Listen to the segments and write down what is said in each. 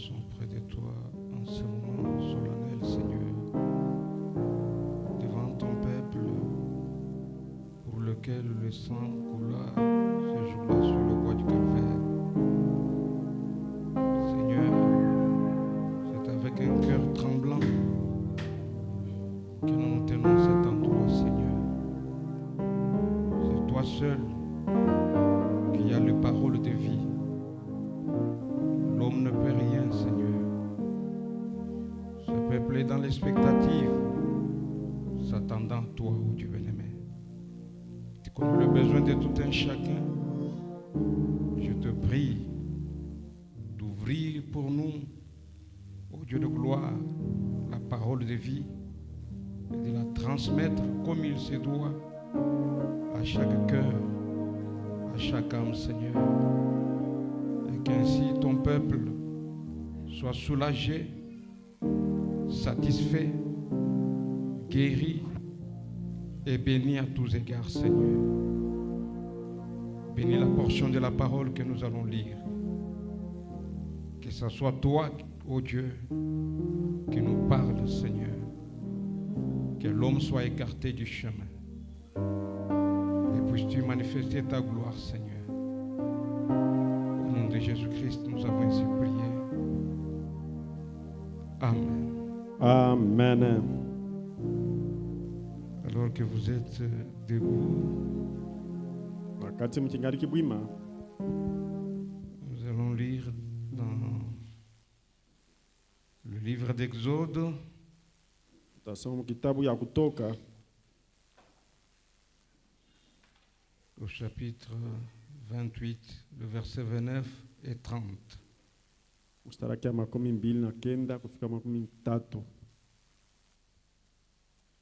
passons près de toi en ce moment solennel, Seigneur, devant ton peuple pour lequel le sang coula ce jour-là sur le bois du Calvaire. Seigneur, c'est avec un cœur tremblant que nous nous tenons à cet endroit, Seigneur. C'est toi seul qui as les paroles de vie. L'homme ne peut rien, Seigneur. Ce peuple est dans l'expectative, s'attendant à toi, ô Dieu bien-aimé. Tu connais le besoin de tout un chacun. Je te prie d'ouvrir pour nous, ô Dieu de gloire, la parole de vie et de la transmettre comme il se doit à chaque cœur, à chaque âme, Seigneur. Et qu'ainsi ton peuple soit soulagé, satisfait, guéri et béni à tous égards, Seigneur. Bénis la portion de la parole que nous allons lire. Que ce soit toi, ô Dieu, qui nous parle, Seigneur. Que l'homme soit écarté du chemin. Et puisses-tu manifester ta gloire, Seigneur. Au nom de Jésus-Christ, nous avons ainsi prié. Amen. Amen. Alors que vous êtes debout, Wakati mkingali kibwima, nous allons lire dans le livre d'Exode, tutasoma kitabu ya Kutoka au chapitre 28, le verset 29 et 30. mstari wa 29 kufika 30.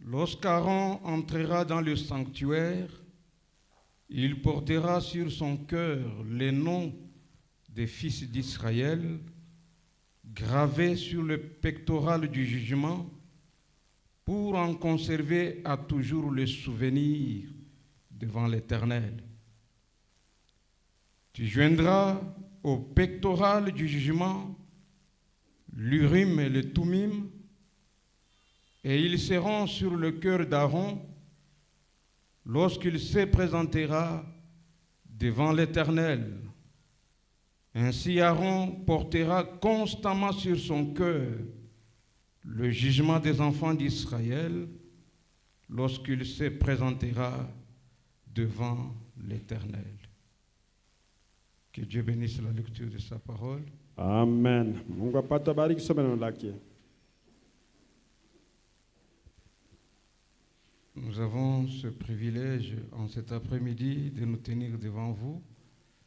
Lorsqu'Aaron entrera dans le sanctuaire, il portera sur son cœur les noms des fils d'Israël gravés sur le pectoral du jugement pour en conserver à toujours le souvenir devant l'Éternel. Tu joindras au pectoral du jugement l'Urim et le Thummim, et ils seront sur le cœur d'Aaron lorsqu'il se présentera devant l'Éternel. Ainsi Aaron portera constamment sur son cœur le jugement des enfants d'Israël lorsqu'il se présentera devant l'Éternel. Que Dieu bénisse la lecture de sa parole. Amen. Mungu apate bariki kusoma neno lake. Nous avons ce privilège en cet après-midi de nous tenir devant vous.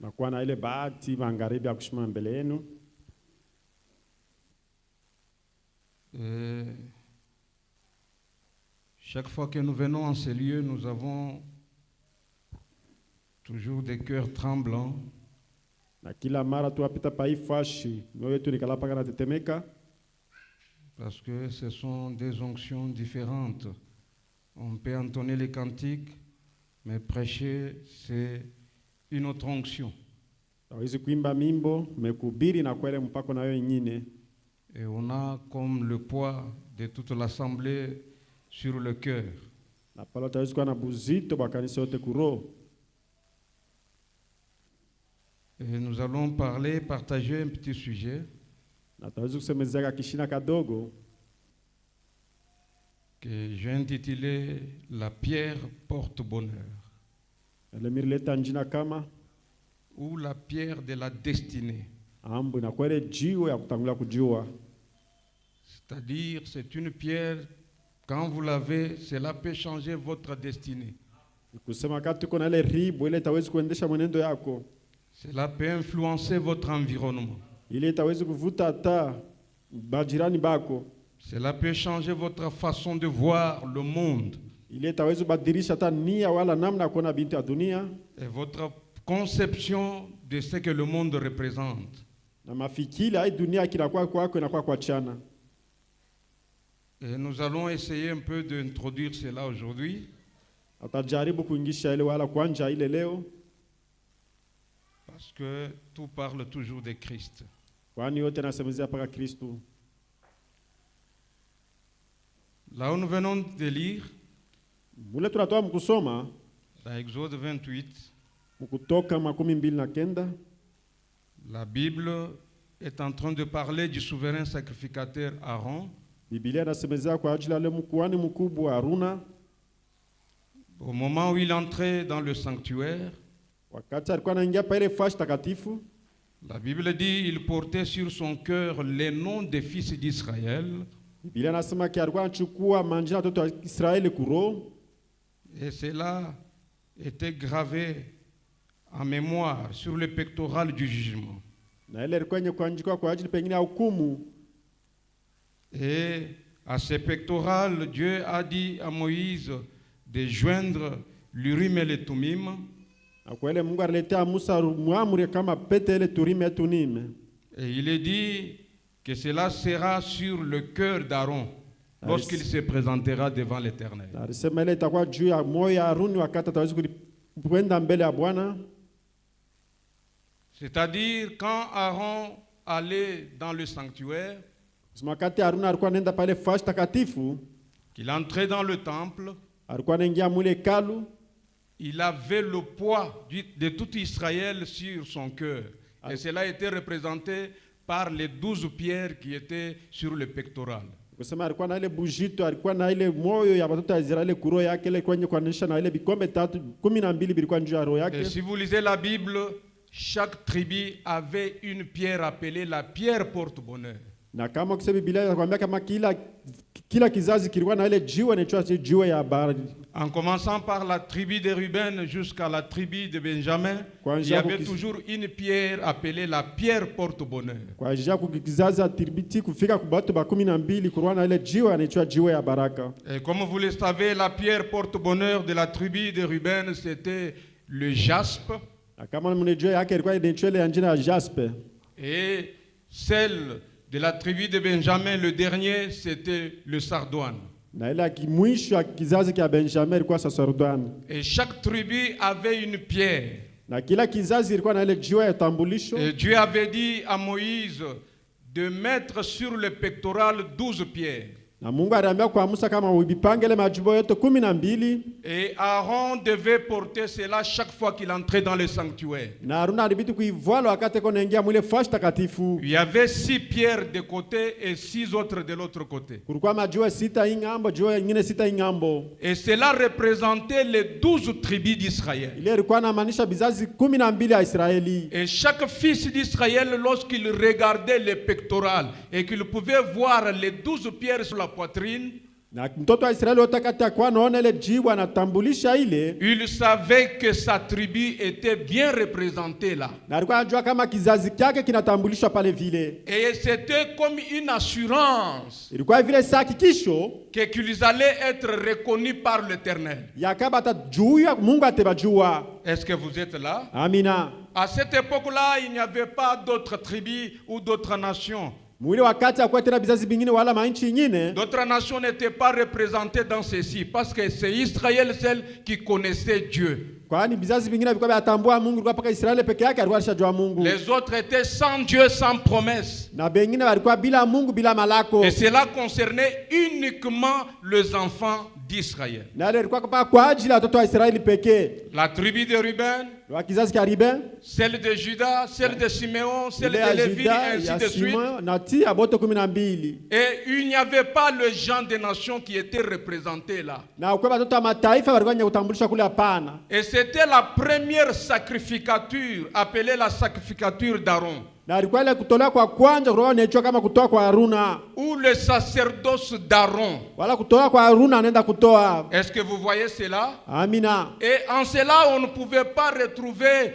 Nakuwa na ile bahati magharibi ya kushima mbele yenu. Et chaque fois que nous venons en ces lieux, nous avons toujours des cœurs tremblants Na kila mara tuwapita pa hii fashi, mioyo yetu nikalapaka na tetemeka, parce que ce sont des onctions différentes. On peut entonner les cantiques, mais prêcher, c'est une autre onction. hawezi kuimba mimbo, mekuhubiri na kwele mpako nayo nyingine. Et on a comme le poids de toute l'assemblée sur le cœur. Na pala hawezi kuwa na buzito kwa kanisa yote kuroho. Et nous allons partager un petit sujet Na hawezi kusemezeka kishina kadogo que j'ai intitulé La pierre porte-bonheur ile mirileta njina kama ou la pierre de la destinée. ambu na kwele jiwe ya kutangulia kujua. C'est-à-dire, c'est une pierre, quand vous l'avez, cela peut changer votre destinée. Kusema kati kuna ile ribu ile itawezi kuendesha mwenendo yako. Cela peut influencer votre environnement. Ile itawezi kuvuta hata bajirani bako. Cela peut changer votre façon de voir le monde Ile itawezi badilisha hata nia wala namna kuona binti ya dunia et votre conception de ce que le monde représente. na mafikiri hai dunia kinakuwa kwako inakuwa kwa chana. Et nous allons essayer un peu d'introduire cela aujourd'hui. Atajaribu kuingisha ile wala kwanja ile leo Parce que tout parle toujours de Christ. kwani yote nasemezea mpaka Kristo. Là où nous venons de lire, Mule tunatoa mkusoma dans Exode 28, mkutoka 29, la Bible est en train de parler du souverain sacrificateur Aaron. Biblia inasemezea kwa ajili ya yule mkuhani mkubwa Haruna. Au moment où il entrait dans le sanctuaire, Wakati alikuwa anaingia pale fashi takatifu, la Bible dit il portait sur son cœur les noms des fils d'Israël. Biblia inasema alikuwa anachukua majina ya watoto wa Israeli kuro, Et cela était gravé en mémoire sur le pectoral du jugement. na ile ilikuwa yenye kuandikwa kwa ajili pengine ya hukumu. Et à ce pectoral, Dieu a dit à Moïse de joindre l'Urim et le Tumim. Na kwa ile Mungu aliletea Musa muamri kama pete ile Turime Tunime. Et il est dit que cela sera sur le cœur d'Aaron lorsqu'il se présentera devant l'Éternel. Na alisema ile itakuwa juu ya moyo ya Haruni wakati ataweza kwenda mbele ya Bwana. C'est-à-dire quand Aaron allait dans le sanctuaire, Wakati Haruna alikuwa anaenda pale fashi takatifu, qu'il entrait dans le temple, alikuwa anaingia mule hekalu, il avait le poids de tout Israël sur son cœur. Et cela était représenté par les 12 pierres qui étaient sur le pectoral. kusema alikuwa na ile bujito, alikuwa na ile moyo ya watoto wa Israeli kuro yake ile kwenye kuanisha na ile bikombe 12 bilikuwa juu ya roho Et yake. si vous lisez la Bible, chaque tribu avait une pierre appelée la pierre porte-bonheur. Na kama kusema Biblia inakwambia kama kila kizazi kilikuwa na ile jiwe inaitwa jiwe ya habari. En commençant par la tribu de Ruben jusqu'à la tribu de Benjamin, il y avait toujours une pierre appelée la pierre porte-bonheur. Kwa ajili ya kizazi ya tribiti kufika kwa watu ba 12 kulikuwa na ile jiwe inaitwa jiwe ya baraka. Et comme vous le savez, la pierre porte-bonheur de la tribu de Ruben, c'était le jaspe. Na kama mnajua yake ilikuwa inaitwa ile jina ya jaspe. Et celle de la tribu de Benjamin, le dernier, c'était le sardoine. Na ile kimwisho ya kizazi cha Benjamin ilikuwa sasardani. Et chaque tribu avait une pierre. Na kila kizazi ilikuwa na ile jiwe ya tambulisho. Et Dieu avait dit à Moïse de mettre sur le pectoral 12 pierres. Na Mungu aliambia kwa Musa kama ubipange ile majibu yote 12. Et Aaron devait porter cela chaque fois qu'il entrait dans le sanctuaire. Na Haruna alibidi kuivala wakati anaingia mwile fashi takatifu. Il y avait 6 pierres de côté et 6 autres de l'autre côté. Kulikuwa majiwe 6 ingambo, jiwe nyingine 6 ingambo. Et cela représentait les 12 tribus d'Israël. Ile ilikuwa inamaanisha bizazi 12 ya Israeli. Et chaque fils d'Israël, lorsqu'il regardait le pectoral et qu'il pouvait voir les 12 pierres sur la poitrine, Na mtoto wa Israeli utakati kwa naona ile jiwe anatambulisha ile, il savait que sa tribu était bien représentée là. na alikuwa anajua kama kizazi chake kinatambulishwa pale vile. Et c'était comme une assurance Ilikuwa vile hakikisho qu'ils allaient être reconnus par l'Éternel. ya kama atajua Mungu atebajua. Est-ce que vous êtes là? Amina. À cette époque-là, il n'y avait pas d'autres tribus ou d'autres nations. Mwili wakati hakuwa tena bizazi bingine wala manchi nyingine. D'autres nations n'étaient pas représentées dans ceci parce que c'est Israël seul qui connaissait Dieu. Kwani bizazi bingine vilikuwa vinatambua Mungu, ilikuwa paka Israeli peke yake alikuwa anashajua Mungu. Les autres étaient sans Dieu, sans promesse. Na bengine walikuwa bila Mungu, bila malako. Et cela concernait uniquement les enfants d'Israël. Na ile ilikuwa kwa ajili ya watoto wa Israeli pekee. La tribu de Ruben, Wa kizazi cha Ruben, celle de Juda, celle de Simeon, celle de Lévi, ainsi de suite. Na tia bote 12. Et il n'y avait pas le genre de nations qui étaient représentés là. Na kwa watoto wa mataifa walikuwa wenye kutambulisha kule hapana. Et c'était la première sacrificature appelée la sacrificature d'Aaron. Na ilikuwa ile kutolewa kwa kwanza kutoka inaitwa kama kutoa kwa Haruna. Ou le sacerdoce d'Aaron. Wala kutoa kwa Haruna anaenda kutoa. Est-ce que vous voyez cela? Amina. Et en cela, on ne pouvait pas retrouver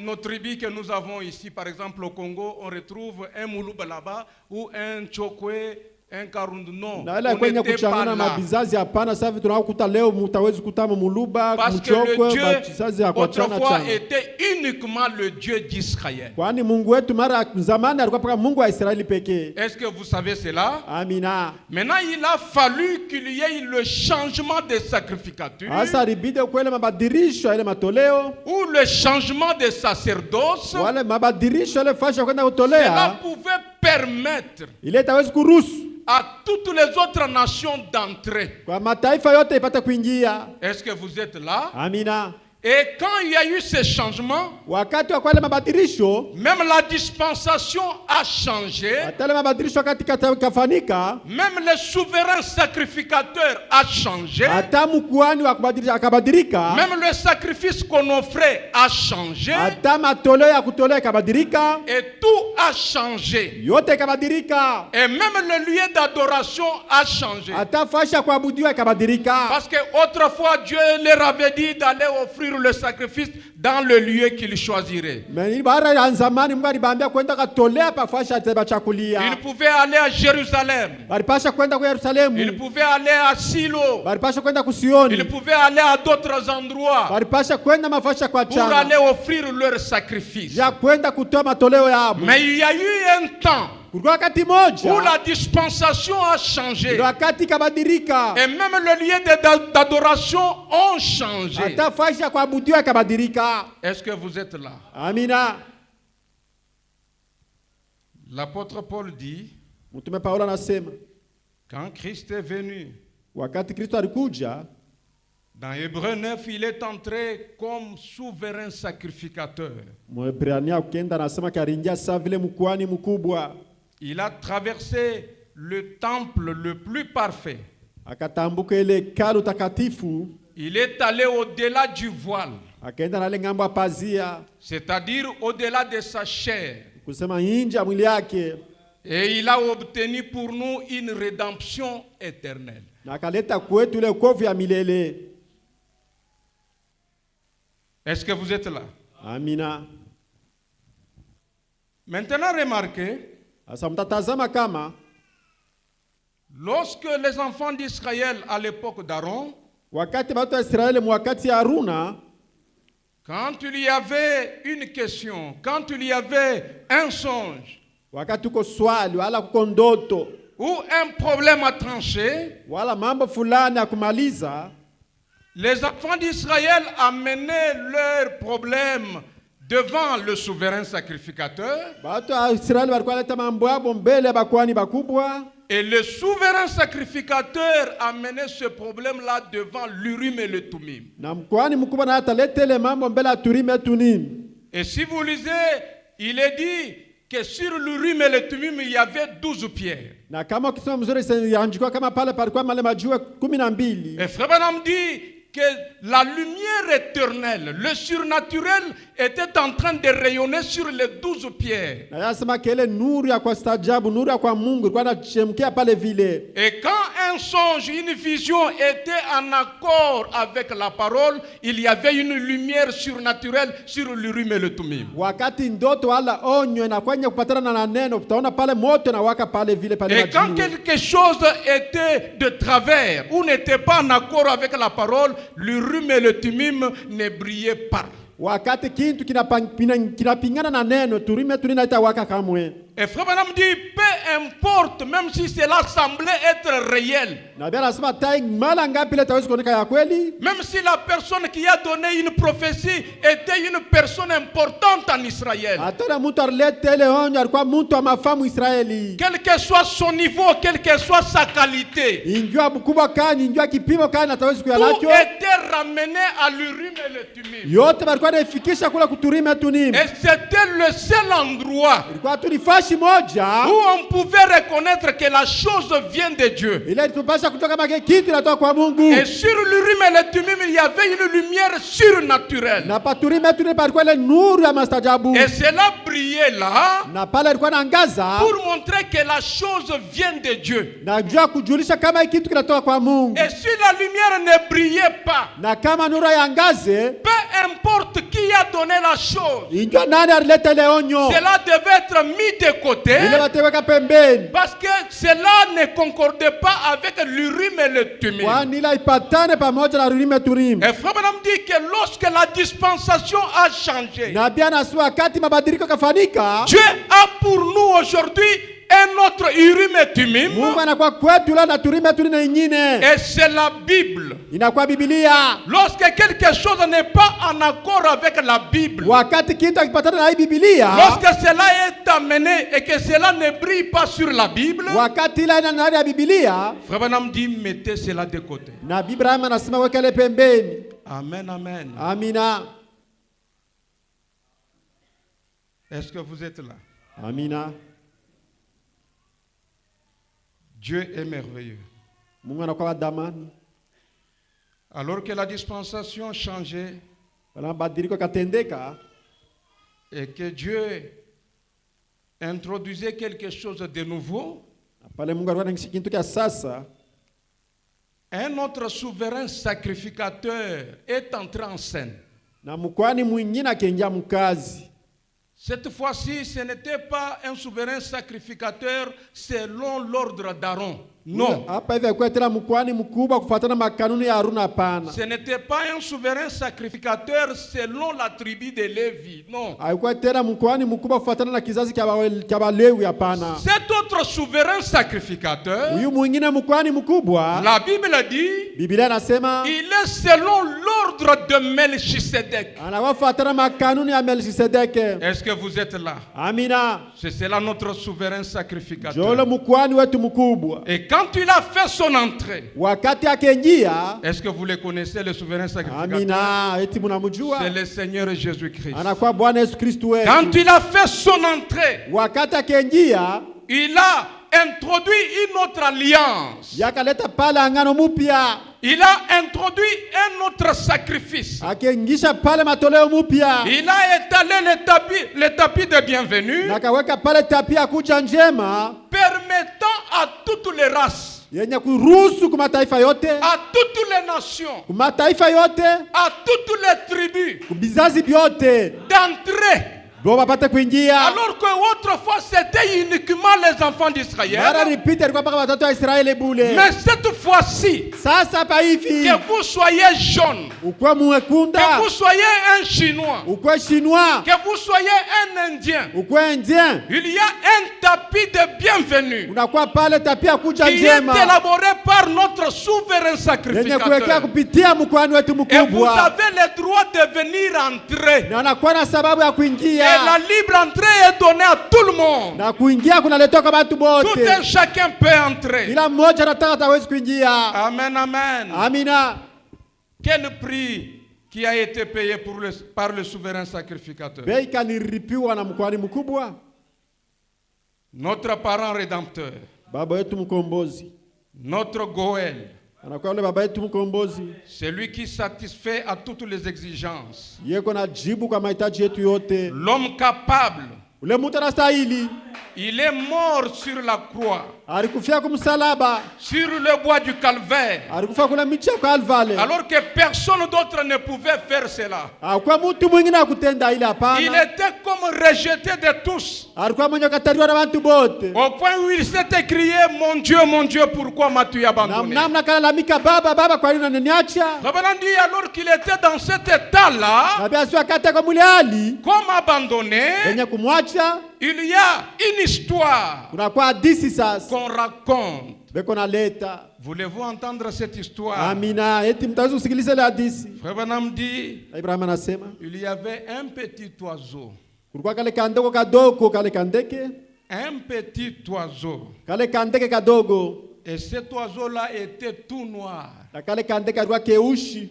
nos tribus que nous avons ici. Par exemple, au Congo, on retrouve un Moulouba là-bas, ou un Chokwe, incarnate, non, na ile on kwenye n'était pas kuchangana là. mabizazi hapana. Sasa hivi tunakuta leo mtawezi kutama muluba Parce que le mchokwe Dieu bachizazi ya kuachana autrefois chana, était uniquement le Dieu d'Israël. kwani Mungu wetu mara zamani alikuwa paka Mungu wa Israeli pekee. Est-ce que vous savez cela? Amina. Maintenant, il a fallu qu'il y ait le changement des sacrificatures Sasa ilibidi kwele mabadilisho ya ile matoleo ou le changement des sacerdoces. wale mabadilisho ile fasha kwenda Cela kutolea pouvait permettre ile itawezi kuruhusu à toutes les autres nations d'entrer. kwa mataifa yote ipate kuingia. Est-ce que vous êtes là? Amina. Et quand il y a eu ces changements, Wakati wa kwale mabadilisho, même la dispensation a changé. atale mabadilisho katika kafanika, Même le souverain sacrificateur a changé. hata mkuani wa kubadilisha akabadilika, Même le sacrifice qu'on offrait a changé. hata matoleo ya kutolea kabadilika, Et tout a changé. yote kabadilika, Et même le lieu d'adoration a changé. hata fasha kuabudiwa kabadilika. Parce que autrefois Dieu leur avait dit d'aller offrir le sacrifice dans le lieu qu'il choisirait. Mais bara ya zamani Mungu alibambia kwenda katolea pa fasha teba chakulia. Il pouvait aller à Jérusalem. Balipasha kwenda kwa Yerusalemu. Il pouvait aller à Silo. Balipasha kwenda kusioni. Il pouvait aller à d'autres endroits Balipasha kwenda mafasha kwa pour chana. aller offrir leur sacrifice. Ya kwenda kutoa matoleo yao. Mais il y a eu un temps Kulikuwa wakati moja où la dispensation a changé. ndio wakati kabadilika. Et même le lieu d'adoration ont changé. Hata fasha kuabudiwa kabadilika. Est-ce que vous êtes là? Amina. L'apôtre Paul dit, Mtume Paulo anasema quand Christ est venu, wakati Kristo alikuja, dans Hébreux 9, il est entré comme souverain sacrificateur. Mwebrania ukienda anasema karingia saa vile mkuani mkubwa. Il a traversé le temple le plus parfait. Akatambuka ile hekalu takatifu, Il est allé au-delà du voile, akaenda na ile ngambo ya pazia, c'est-à-dire au-delà de sa chair. kusema nje ya mwili yake, Et il a obtenu pour nous une rédemption éternelle. na akaleta kwetu ile wokovu ya milele. Est-ce que vous êtes là? Amina. Maintenant, remarquez, Sasa mtatazama kama lorsque les enfants d'Israël à l'époque d'Aaron, wakati watu wa Israeli mwakati ya Haruna, quand il y avait une question, quand il y avait un songe wakati uko swali wala kuko ndoto ou un problème à trancher, wala mambo fulani ya kumaliza, les enfants d'Israël amenaient leurs problèmes devant le souverain sacrificateur. watu wa Israeli walikuwa leta mambo yao mbele ya bakwani bakubwa, Et le souverain sacrificateur amenait ce problème-là devant l'Urim et le Thummim. na mkwani mkubwa na ataleta ile mambo mbele ya Turime Tunim. Et si vous lisez, il est dit que sur l'Urim et le Thummim, il y avait 12 pierres. Na kama ukisoma mzuri yaandikwa kama pale palikuwa male majiwe 12. Et Frère Branham dit que la lumière éternelle, le surnaturel, était en train de rayonner sur les 12 pierres. Na yasema kile nuru ya kwa stajabu, nuru ya kwa Mungu ilikuwa inachemkia pale vile. Et quand un songe, une vision était en accord avec la parole, il y avait une lumière surnaturelle sur l'Urim et le Thummim. Wakati ndoto wala onyo na kwenye kupatana na neno, utaona pale moto na waka pale vile pale Et quand majiwe. quelque chose était de travers ou n'était pas en accord avec la parole, l'Urim et le Thummim ne brillaient pas. Wakati kintu kinapingana na neno, Turime Tunim haitawaka kamwe. Et Frère Branham dit, peu importe, même si cela semblait être réel, Na Biblia inasema tai mara ngapi ile tawezi kuoneka ya kweli, même si la personne qui a donné une prophétie était une personne importante en Israël, hata na mtu alileta ile onyo alikuwa mtu wa mafamu Israeli. quel que soit son niveau, quelle que soit sa qualité, Injua mkubwa kani, injua kipimo kani atawezi tout kuyanacho. était ramené à l'Urim et le Thummim. Yote balikuwa naifikisha kule kuturime Tunim. Et c'était le seul endroit Ilikuwa tu ni fashi moja où on pouvait reconnaître que la chose vient de Dieu. ile tupasha kutoka kama kitu inatoka kwa Mungu. Et sur l'Urim et le Thummim, il y avait une lumière surnaturelle. Na paturime Tunim palikuwa ile nuru ya mastajabu. Et cela brillait là Na pale ilikuwa naangaza pour montrer que la chose vient de Dieu. na jua kujulisha kama kitu kinatoka kwa Mungu. Et si la lumière ne brillait pas, Na kama nuru yangaze, peu importe qui qui a donné la chose? Injua nani alileta ile onyo? Cela devait être mis de côté Ile wateweka pembeni. parce que cela ne concordait pas avec l'Urim et le Thummim. Kwani ila ipatane pamoja na Urim et Thummim. Et Frère Branham dit que lorsque la dispensation a changé, Na pia na wakati mabadiliko kafanyika, Dieu a pour nous aujourd'hui un autre Urim et Thummim. Mungu anakuwa kwetu leo na Urim et Thummim nyingine. Et c'est la Bible. Inakuwa Biblia. Lorsque quelque chose n'est pas en accord avec la Bible, Wakati kitu akipatana na hii Biblia, lorsque cela est amené et que cela ne brille pas sur la Bible, wakati ila ina ndani ya Biblia, Frère Branham dit mettez cela de côté. na Abraham anasema weka ile pembeni. Amen, amen. Amina. Est-ce que vous êtes là? Amina. Dieu est merveilleux. Mungu anakuwa damani. Alors que la dispensation changeait Wala mabadiliko katendeka, et que Dieu introduisait quelque chose de nouveau, pale Mungu alikuwa anaingiza kitu kia sasa, un autre souverain sacrificateur est entré en scène. na mkwani mwingine akaingia mkazi. Cette fois-ci, ce n'était pas un souverain sacrificateur selon l'ordre d'Aaron. Non. Hapa hivi alikuwa tena mkwani mkubwa kufuatana makanuni ya Haruna, hapana. Ce n'était pas un souverain sacrificateur selon la tribu de Lévi. Non. Alikuwa tena mkwani mkubwa kufuatana na kizazi cha Walewi, hapana. Cet autre souverain sacrificateur, Huyu mwingine mkwani mkubwa, la Bible dit, Biblia inasema il est selon l'ordre de Melchisedec. anakuwa kufuatana makanuni ya Melkisedeke. Est-ce que vous êtes là? Amina. C'est cela notre souverain sacrificateur. Jolo mkwani wetu mkubwa. Et quand il a fait son entrée, Wakati akaingia, est-ce que vous le connaissez, le souverain sacrificateur? amina, eti mnamjua, C'est le Seigneur Jésus-Christ. anakuwa Bwana Yesu Kristo wetu. Quand il a fait son entrée, Wakati akaingia, il a introduit une autre alliance. yakaleta pale angano mupya, Il a introduit un autre sacrifice. akaingisha pale matoleo mupya, Il a étalé le tapis de bienvenue, na akaweka pale tapia kuja njema permettant à toutes les races, yenye kuruhusu kwa mataifa yote, à toutes les nations, kwa mataifa yote, à toutes les tribus kwa vizazi vyote, d'entrer. ndio wapate kuingia. Alors qu'autrefois c'était uniquement les enfants d'Israël. Mara ripita ilikuwa mpaka watoto wa Israeli bule. Mais cette fois-ci, Sasa hapa hivi, que vous soyez jaune, ukwe mwekunda, que vous soyez un Chinois, ukwe chinois, que vous soyez un Indien, ukwe indien, il y a un tapis de bienvenue unakuwa pale tapia kuja qui est njema élaboré par notre souverain yenye kuwekea sacrificateur. kupitia mkwani wetu Et vous mkubwa, avez le droit de venir entrer. na anakuwa na sababu ya Et kuingia, la libre entrée est donnée à tout le monde. na kuingia kunaletwa kwa watu Tout un wote, chacun peut entrer. ila mmoja anataka atawezi kuingia. Amen, amen. Amina. Quel prix qui a été payé par le souverain sacrificateur? Bei kaniripiwa na mkwani mkubwa, Notre parent rédempteur, baba yetu mkombozi, notre Goël, anakuwa yule baba yetu mkombozi, celui qui satisfait à toutes les exigences, yeko na jibu kwa mahitaji yetu yote. l'homme capable. Ule mtu anastahili, Il est mort sur la croix, alikufia kumsalaba, sur le bois du calvaire, alikufa kula michi ya Kalvale, alors que personne d'autre ne pouvait faire cela. kwa mtu mwingine akutenda ile, Il hapana. était comme rejeté de tous, Alikuwa mwenye kataliwa na watu bote, au point où il s'est écrié, mon Dieu, pourquoi m'as-tu abandonné? namna kalalamika, baba baba, kwa nini unaniacha? Rabbanan dit, alors qu'il était dans cet état-là, Na bia sio akata kwa mule hali comme abandonné, yenye kumwacha, il y a une histoire kunakuwa hadisi sasa qu'on raconte. beko na leta. Voulez-vous entendre cette histoire? Amina, eti mtaweza kusikiliza ile hadisi. Frère Branham dit, Ibrahim anasema il y avait un petit oiseau. kulikuwa kale kandoko kadogo, kale kandeke, Un petit oiseau. kale kandeke kadogo, Et cet oiseau-là était tout noir. na kale kandeke kalikuwa keushi,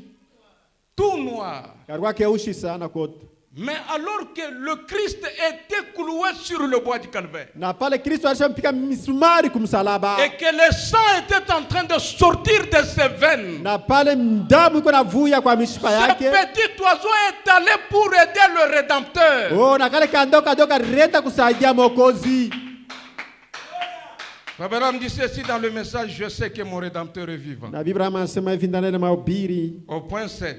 Tout noir. kalikuwa keushi sana kote. Mais alors que le Christ était cloué sur le bois du calvaire, Na pale Kristo alishampika misumari kumsalaba, et que le sang était en train de sortir de ses veines, na pale damu iko navuya kwa mishipa ce yake. petit oiseau est allé pour aider le Rédempteur. Oh, na kale kandoko kadogo renda kusaidia Mwokozi. Abraham dit ceci dans le message, je sais que mon Rédempteur est vivant. Na Biblia anasema hivi ndani ya mahubiri Au point 7,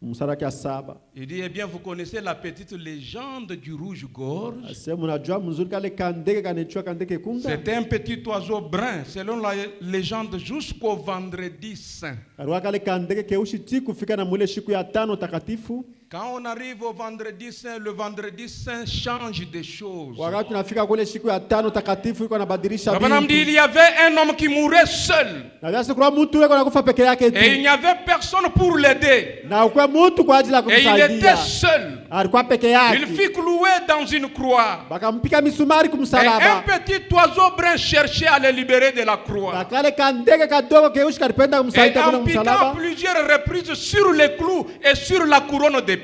mstari wa 7. Il dit, eh bien, vous connaissez la petite légende du rouge-gorge. Mnajua mzuri kale kandege kanechwa kandege kunda. C'était un petit oiseau brun, selon la légende, jusqu'au vendredi saint. Karwa kale kandege keushi ti kufika na mwile siku ya 5 takatifu. Quand on arrive au vendredi saint, le vendredi saint change des choses. Wakati tunafika kule siku ya 5 takatifu iko nabadilisha vitu. Il y avait un homme qui mourait seul. Na basi kuna mtu yule anakufa peke yake tu. Et il n'y avait personne pour l'aider. Na kwa mtu kwa ajili ya kumsaidia. Et il était seul. Alikuwa peke yake. Il fut cloué dans une croix. Bakampika misumari kumsalaba. Et un petit oiseau brun cherchait à le libérer de la croix. Na kale kandege kadogo keushi kalipenda kumsaidia kwa msalaba. Et en piquant plusieurs reprises sur les clous et sur la couronne d'épines.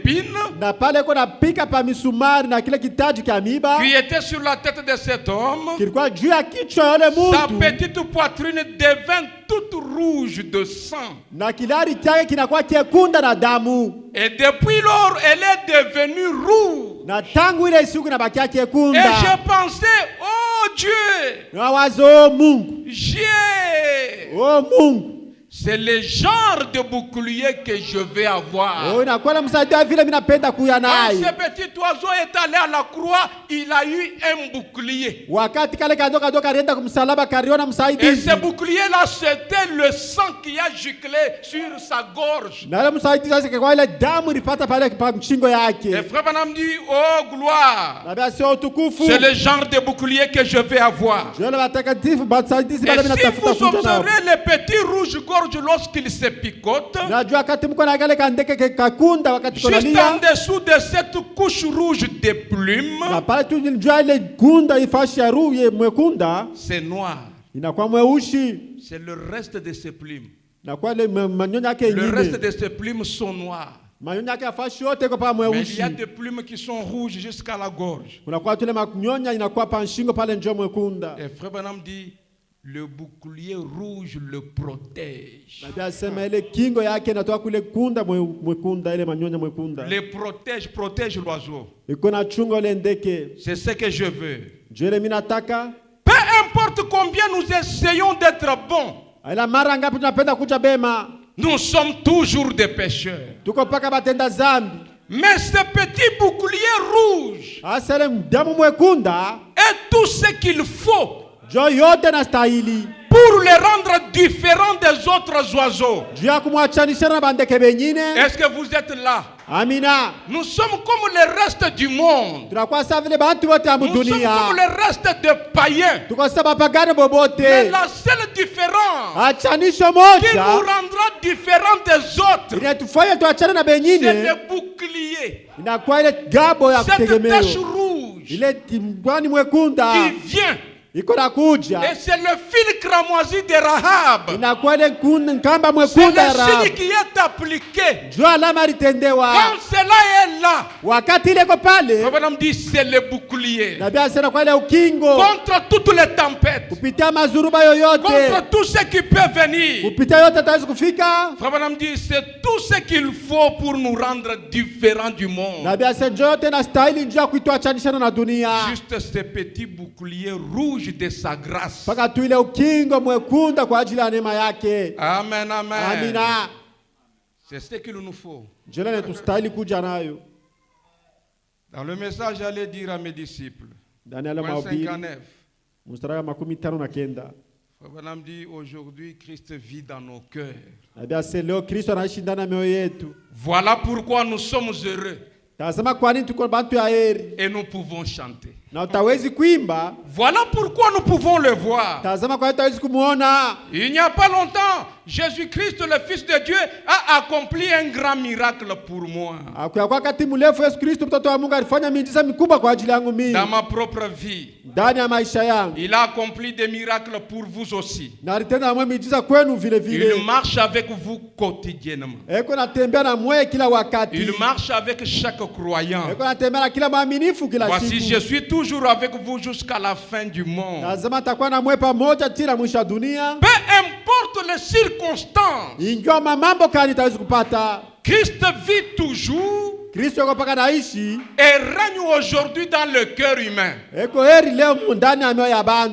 Na pale kuna pika pa misumari na kile kitaji cha miba. Qui était sur la tête de cet homme. Kilikuwa juu ya kichwa yule mtu. Sa petite poitrine devint toute rouge de sang. Na kilari chake kinakuwa chekundu na damu. Et depuis lors, elle est devenue rouge. Na tangu ile siku inabakia chekundu. Et je pensais, oh Dieu. Na wazo Mungu. Oh Mungu. C'est le genre de bouclier que je vais avoir. Oh, inakuwa msaidia vile mimi napenda kuya naye. Quand ce petit oiseau est allé à la croix, il a eu un bouclier. Wakati kale kadogo alienda kumsalaba kariona msaidizi. Et ce bouclier là, c'était le sang qui a giclé sur sa gorge. Na ile msaidizi sasa kwa ile damu ilipata pale kwa shingo yake. Et frère Branham dit, oh gloire. Na basi utukufu. C'est le genre de bouclier que je vais avoir. Je le watakatifu basaidizi bale mimi natafuta kuja nao. Et si vous observez les petits rouges-gorges lorsqu'il se picote, juste en dessous de cette couche rouge de plumes, c'est noir. C'est le reste de ces plumes. Le reste de ces plumes sont noires. Mais il y a des plumes qui sont rouges jusqu'à la gorge. Et frère Branham dit, le bouclier rouge le protège. Le protège l'oiseau. C'est ce que je veux. Peu importe combien nous essayons d'être bons, nous sommes toujours des pécheurs. Mais ce petit bouclier rouge est tout ce qu'il faut pour les rendre différents des autres oiseaux. Est-ce que vous êtes là? Amina. Nous sommes comme le reste du monde. Nous sommes comme le reste des païens. Mais la seule différence qui nous rendra différents des autres, c'est le bouclier. Cette tache rouge qui vient. Et c'est le fil cramoisi de Rahab. C'est le signe qui est appliqué. Quand cela est là, on dit c'est le bouclier. Contre toutes les tempêtes. Contre tout ce qui peut venir. Frère dit c'est tout ce qu'il faut pour nous rendre différents du monde. Juste ces petits boucliers rouges de sa grâce. Amen, amen. C'est ce qu'il nous faut. Dans le message, j'allais dire à mes disciples, point 59, Frère dit aujourd'hui Christ vit dans nos cœurs. Voilà pourquoi nous sommes heureux. Et nous pouvons chanter. Voilà pourquoi nous pouvons le voir. Il n'y a pas longtemps, Jésus-Christ, le Fils de Dieu, a accompli un grand miracle pour moi. Dans ma propre vie, il a accompli des miracles pour vous aussi. Il marche avec vous quotidiennement. Il marche avec chaque croyant. Voici, je suis toujours avec vous jusqu'à la fin du monde. Peu importe les circonstances, Christ vit toujours et règne aujourd'hui dans le cœur humain.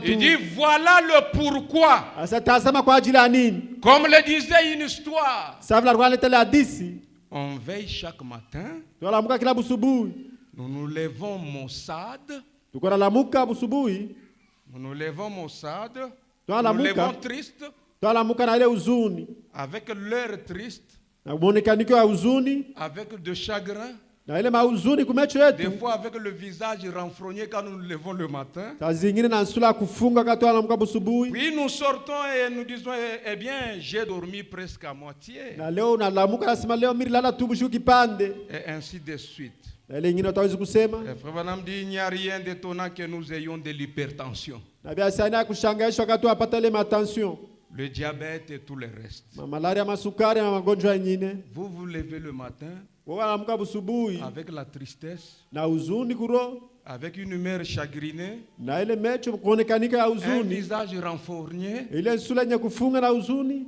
Il dit voilà le pourquoi. Comme le disait une histoire, On veille chaque matin. Tunalamuka kila busubuhi. Nous nous levons Mossad. Tuko nalamuka busubuhi. Nous nous levons Mossad. Nous Tunalamuka. nous levons tristes. Tunalamuka na ile huzuni. Avec l'air triste. Na muonekaniko ya huzuni. Avec de chagrin. Na ile mahuzuni kumecho yetu. Des fois avec le visage renfrogné quand nous nous levons le matin. Saa zingine na nsula kufunga kati tunalamuka busubuhi. Puis nous sortons et nous disons, eh bien, j'ai dormi presque à moitié. Na leo unalamuka nasema leo mimi nilala tu bushu kipande. Et ainsi de suite. Na ile nyingine utaweza kusema. Et Frère Branham dit, il n'y a rien d'étonnant que nous ayons de l'hypertension. Na bia sana kushangaishwa wakati apata ile matension. Le diabète et tout le reste. Malaria, masukari na magonjwa mengine. Vous vous levez le matin avec la tristesse, na huzuni kuro, avec une humeur chagrinée, na ile mecho kuonekanika ya un huzuni, visage renfrogné. ile sura yenye kufunga na huzuni.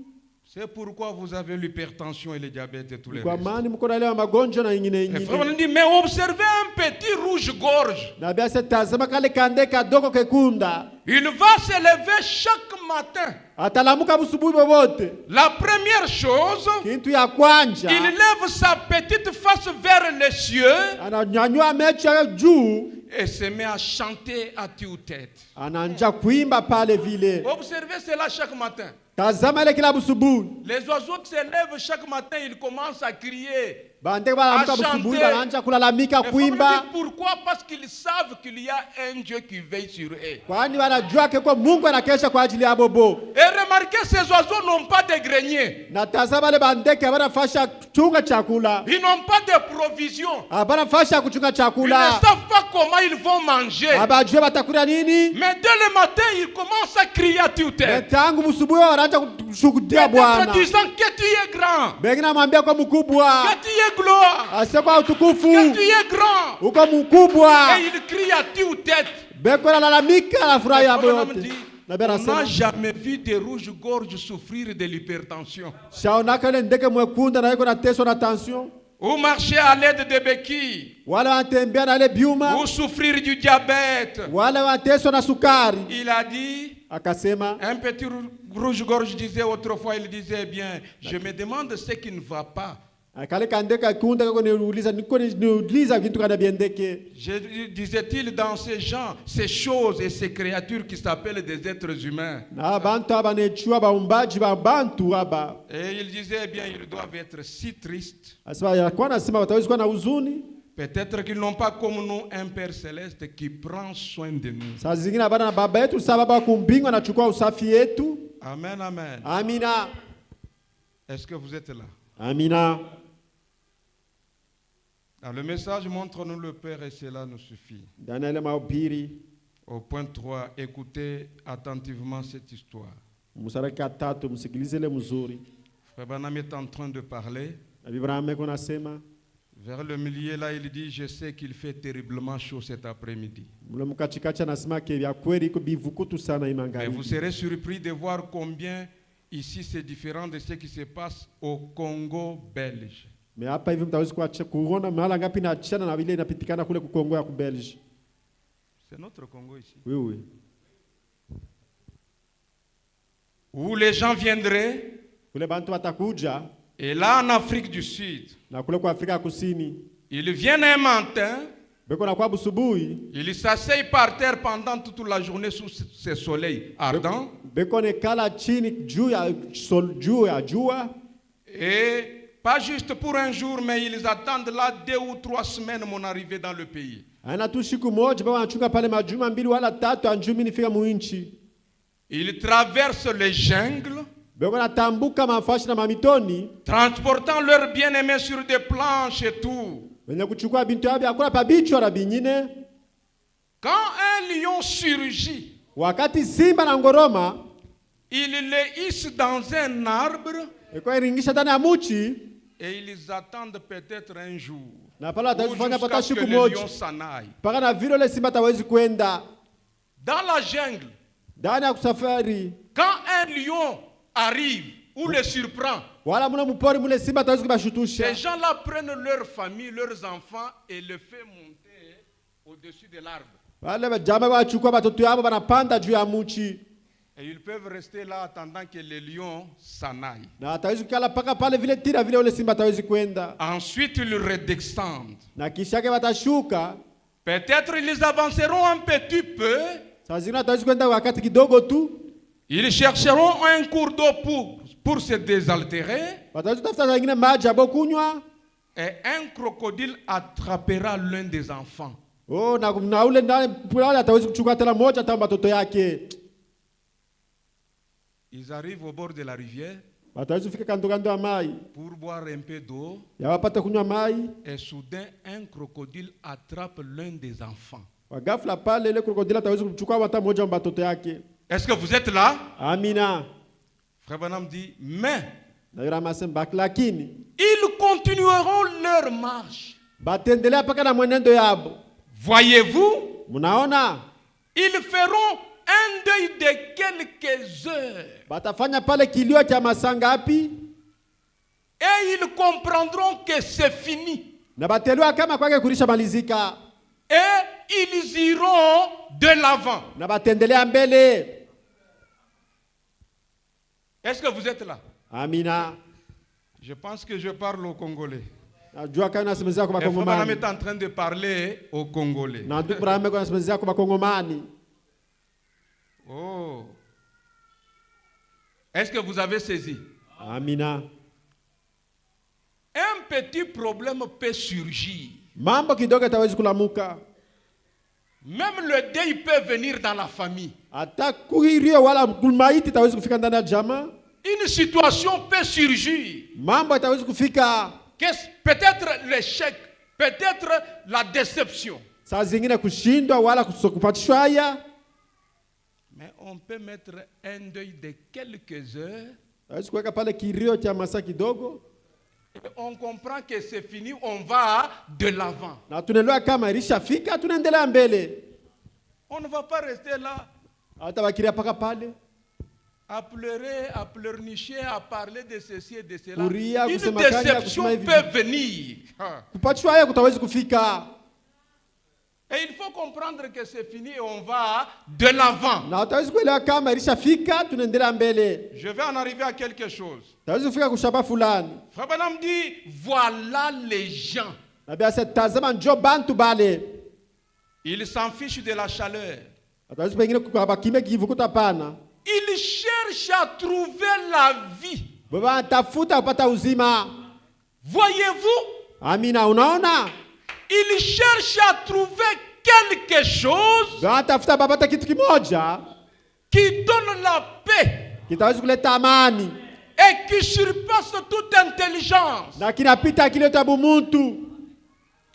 C'est pourquoi vous avez l'hypertension et le diabète et tout le Kwa reste. maana mko na ile magonjwa na nyingine Et nyingine. Frère Branham dit, mais observez un petit rouge-gorge. Na bia tazama kale kande kadogo kekunda. Il va se lever chaque matin. Atalamuka busubuhi bobote. La première chose, Kintu ya kwanja, il lève sa petite face vers les cieux ananyanyua mecho ya juu, et se met à chanter à tue-tête. ananja kuimba pale vile. Observez cela chaque matin. Tazama ile kila busubuhi. Les oiseaux qui se lèvent chaque matin, ils commencent à crier. Bande balamuka busubuhi banaanza kulalamika kuimba. Pourquoi? Parce qu'ils savent qu'il y a un Dieu qui veille sur eux. Kwani wanajua keko Mungu anakesha kwa ajili ya bobo. Et remarquez, ces oiseaux n'ont pas de grenier. Na tazama le bandeke wanafasha kuchunga chakula. Ils n'ont pas de provisions. Wanafasha kuchunga Ils ne chakula. savent pas comment ils vont manger. Abajue batakula nini? Mais dès le matin, ils commencent à crier à tue-tête. Tangu busubuhi wanaanza kushuhudia Bwana. Disant que tu es grand. Bengine mwambia kwa mkubwa. Que tu es gloire. Asema utukufu. Que tu es grand. Uko mkubwa. Et ils crient à tue-tête. Beko lalamika la furaha ya yote. On n'a jamais vu des rouges-gorges souffrir de l'hypertension. Shaonaka ile ndeke mwekunda na yuko na teso na tension. Ou marcher à l'aide de béquilles. Wala wanatembea na ile biuma. Ou souffrir du diabète. Wala wateso na sukari. Il a dit, akasema, un petit rouge-gorge disait autrefois, il disait, eh bien, je me demande ce qui ne va pas. Disait-il dans ces gens, ces choses et ces créatures qui s'appellent des êtres humains. Et il disait, eh bien, ils doivent être si tristes. Peut-être qu'ils n'ont pas comme nous un Père Céleste qui prend soin de nous. Amen, amen. Amina. Est-ce que vous êtes là? Amina. Le message montre-nous le Père et cela nous suffit. Au point 3, écoutez attentivement cette histoire. Frère Branham est en train de parler. Vers le milieu là, il dit, je sais qu'il fait terriblement chaud cet après-midi. Mais vous serez surpris de voir combien ici c'est différent de ce qui se passe au Congo belge. Mais hapa hivi mtaweza kuona mahala ngapi na achana na vile inapitikana kule ku Kongo ya ku Belgique. C'est notre Congo ici. Oui, oui. Où les gens viendraient. Kule bantu watakuja. Et là en Afrique du Sud. Na kule kwa Afrika Kusini. Ils viennent un matin. Beko na kwa busubuhi. Ils s'asseyent par terre pendant toute la journée sous ce soleil ardent. Beko ne kala chini juu ya jua. Et pas juste pour un jour, mais ils attendent là 2 ou 3 semaines mon arrivée dans le pays. Ils traversent les jungles, transportant leurs bien-aimés sur des planches et tout. Quand un lion surgit, il les hisse dans un arbre. Et ils attendent peut-être un jour. Jusqu'à ce que le lion s'en aille. Dans la jungle, quand un lion arrive ou le surprend, ces gens-là prennent leur famille, leurs enfants et le font monter au-dessus de l'arbre. Et ils peuvent rester là attendant que les lions s'en aillent. Na atawezi kukala paka pale vile tira vile ule simba atawezi kwenda. Ensuite, ils redescendent. Na kisha yake watashuka. Peut-être ils avanceront un petit peu. Saa zingine atawezi kwenda wakati kidogo tu. Ils chercheront un cours d'eau pour se désaltérer. Watawezi tafuta zingine maji abo kunywa. Et un crocodile attrapera l'un des enfants. Oh, na ule ndani pale atawezi kuchukua tena moja hata watoto yake. Ils arrivent au bord de la rivière Watawezi kufika kando kando ya mai. pour boire un peu d'eau. Ya wapata kunywa mai. Et soudain, un crocodile attrape l'un des enfants. Wagafla pale ile krokodila atawezi kuchukua hata moja wa watoto yake. Est-ce que vous êtes là? Amina. Frère Branham dit, mais Na yura masema lakini ils continueront leur marche. batendelea paka na mwenendo yabo. Voyez-vous? Munaona? Ils feront un deuil de quelques heures. Batafanya pale kilio cha masaa ngapi? Et ils comprendront que c'est fini. Na batelua kama kwake kulisha malizika. Et ils iront de l'avant. Na batendelea mbele. Est-ce que vous êtes là? Amina. Je pense que je parle au Congolais. Najua kana nasemezea kwa Et Frère Branham Bakongomani. est en train de parler au Congolais. Na ndugu Branham kwa nasemezea kwa Bakongomani. Oh. Est-ce que vous avez saisi? Amina. Un petit problème peut surgir. Mambo kidogo tawezi kulamuka. Même le deuil peut venir dans la famille. Hata kuhirio wala kulmaiti tawezi kufika ndani ya jamaa. Une situation peut surgir. Mambo tawezi kufika. Peut-être l'échec, peut-être la déception. Saa zingine kushindwa wala kupatishwa haya. Mais on peut mettre un deuil de quelques heures. Tawezi kuweka pale kirio cha masaa kidogo. Et on comprend que c'est fini, on va de l'avant. Na tunaelewa kama ilishafika tunaendelea mbele. On ne va pas rester là Hata bakiria paka pale. à pleurer, à pleurnicher, à parler de ceci et de cela. Kuria, Une kusema kanya, déception kusema hivi. peut venir. Kupatishwa haya kutawezi kufika. Et il faut comprendre que c'est fini et on va de l'avant. Na utawezi kuelewa kama ilishafika tunaendelea mbele. Je vais en arriver à quelque chose. Tawezi kufika kushaba fulani. Frère Branham dit, voilà les gens. Na bia se tazama njoo bantu bale. Ils s'en fichent de la chaleur. Atawezi pengine kukabakime kivukuta pana. Ils cherchent à trouver la vie. Baba tafuta upata uzima. Voyez-vous? Amina, unaona? Ils cherchent à trouver quelque chose Baba tafuta babata kitu kimoja qui donne la paix kitawezi kuleta amani et qui surpasse toute intelligence. na kinapita akili yote ya muntu.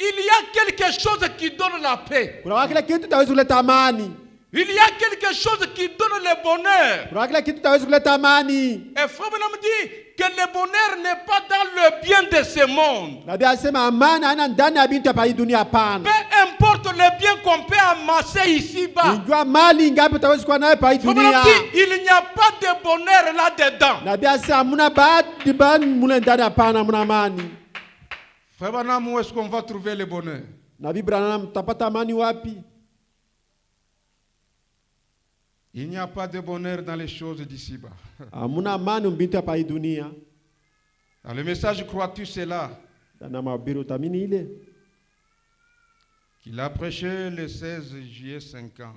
Il y a quelque chose qui donne la paix. Kuna kile kitu kitawezi kuleta amani. Il y a quelque chose qui donne le bonheur. Kuna kile kitu kitawezi kuleta amani. Et Frère Branham dit que le bonheur n'est pas dans le bien de ce monde. Na bia sema amani haina ndani ya bintu hapa hii dunia hapana. Peu importe le bien qu'on peut amasser ici-bas. Injua mali ngapi utawezi kuwa nayo hapa hii Frère dunia. Branham dit il n'y a pas de bonheur là-dedans. Na bia sema hamuna bahati bani mule ndani hapana, hamuna amani. Frère Branham, où est-ce qu'on va trouver le bonheur? Na Biblia Branham tapata amani wapi? Il n'y a pas de bonheur dans les choses d'ici-bas. Hamuna amani mbintu hapa hii dunia. Dans le message, crois-tu cela? Na mahubiri utamini ile Qu'il a prêché le 16 juillet 50.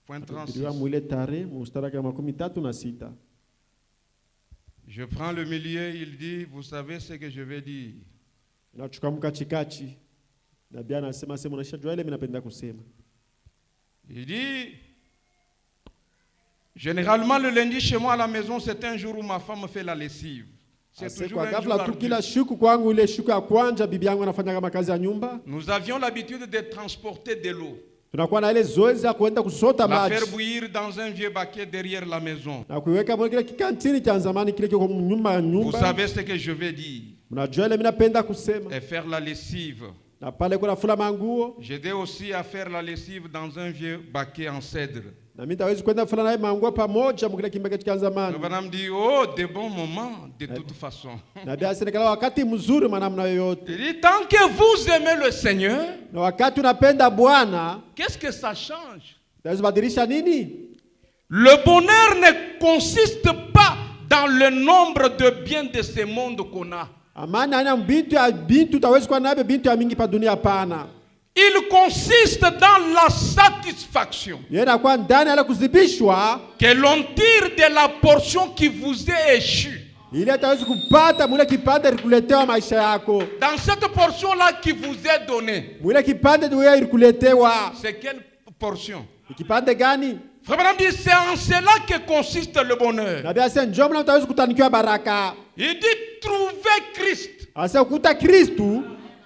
Point 36. mwile tare mustara kama 36. Je prends le milieu, il dit, vous savez ce que je vais dire. Nachukua mkachikachi. Na Biblia anasema sema unashajua ile mimi napenda kusema. Il dit, généralement le lundi chez moi à la maison, c'est un jour où ma femme fait la lessive. C'est toujours Kwa un jour ghafla tu ardu. kila shuku kwangu ile shuku ya kwanza bibi yangu anafanya kama kazi ya nyumba. Nous avions l'habitude de transporter de l'eau, Tunakuwa na ile zoezi ya kuenda kusota la maji. faire bouillir dans un vieux baquet derrière la maison. Na kuiweka mwa kile kikantini cha zamani kile kiko nyuma ya Vous nyumba. savez ce que je vais dire. Mnajua ile mimi napenda kusema. Et faire la lessive. Na pale kuna fula manguo. J'aidais aussi à faire la lessive dans un vieux baquet en cèdre. Na mimi tawezi kwenda fula naye manguo pamoja mkile kimbeke cha zamani. Le bonhomme dit, oh, de bons moments, de toute façon. Na Biblia inasema wakati mzuri manamna yoyote. Il dit, tant que vous aimez le Seigneur, Na wakati unapenda Bwana, qu'est-ce que ça change? tawezi badilisha nini? Le bonheur ne consiste pas dans le nombre de biens de ce monde qu'on a. Amani haina bintu ya bintu utaweza kuwa nayo bintu ya mingi pa dunia hapana. Il consiste dans la satisfaction Yena kwa ndani ala kuzibishwa que l'on tire de la portion qui vous est échue. ili ataweza kupata mule kipande ilikuletewa maisha yako. Dans cette portion-là qui vous est donnée. Mule kipande ndio ilikuletewa. C'est quelle portion? Kipande gani? Frère Branham dit, c'est en cela que consiste le bonheur. Na bia sasa njoo mna utaweza kutanikiwa baraka. Il dit, trouvez Christ. Asa ukuta Kristu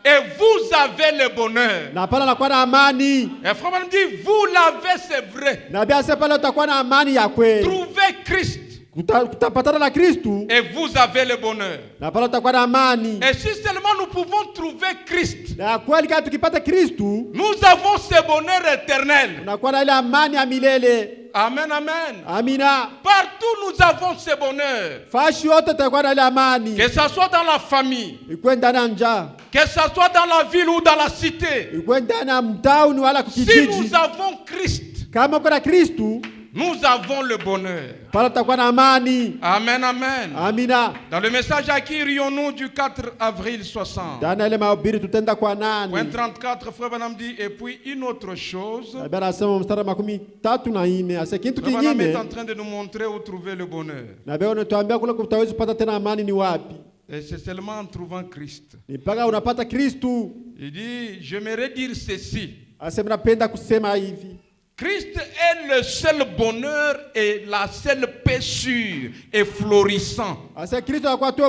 Et vous avez le bonheur. na pala nakuwa na amani. Et Frère Branham dit, vous l'avez, c'est vrai. Na bia sasa pala utakuwa na amani ya kweli. Trouvez Christ. Kutapatana na Kristu Et vous avez le bonheur. na pala utakuwa na amani. Et si seulement nous pouvons trouver Christ, Na kweli kama tukipata Kristu nous avons ce bonheur éternel. unakuwa na ile amani ya milele. Amen, amen. Amina. Partout nous avons ce bonheur. Fashi yote utakuwa na ile amani. Que ce soit dans la famille, Ikwe ndani ya njaa, que ce soit dans la ville ou dans la cité. ikwe ndani ya mtauni wala Si kukijiji. nous avons Christ, Kama uko na Kristu nous avons le bonheur. pala utakuwa na amani. Amen, amen. Amina. Dans le message à qui rions-nous du 4 avril 60. Ndani ya ile mahubiri tutenda kwa Point nani? 34, Frère Branham dit, et puis une autre chose. Biblia nasema mstari wa 34 ase kitu Frère Branham est kingine en train de nous montrer où trouver le bonheur. na beo unatuambia kule kutaweza kupata tena amani ni wapi? Et c'est seulement en trouvant Christ. Ni mpaka unapata Kristu. Il dit, j'aimerais dire ceci. Ase mnapenda kusema hivi. Christ est le seul bonheur et la seule paix sûre et florissant. Ase Kristo anakuwa tu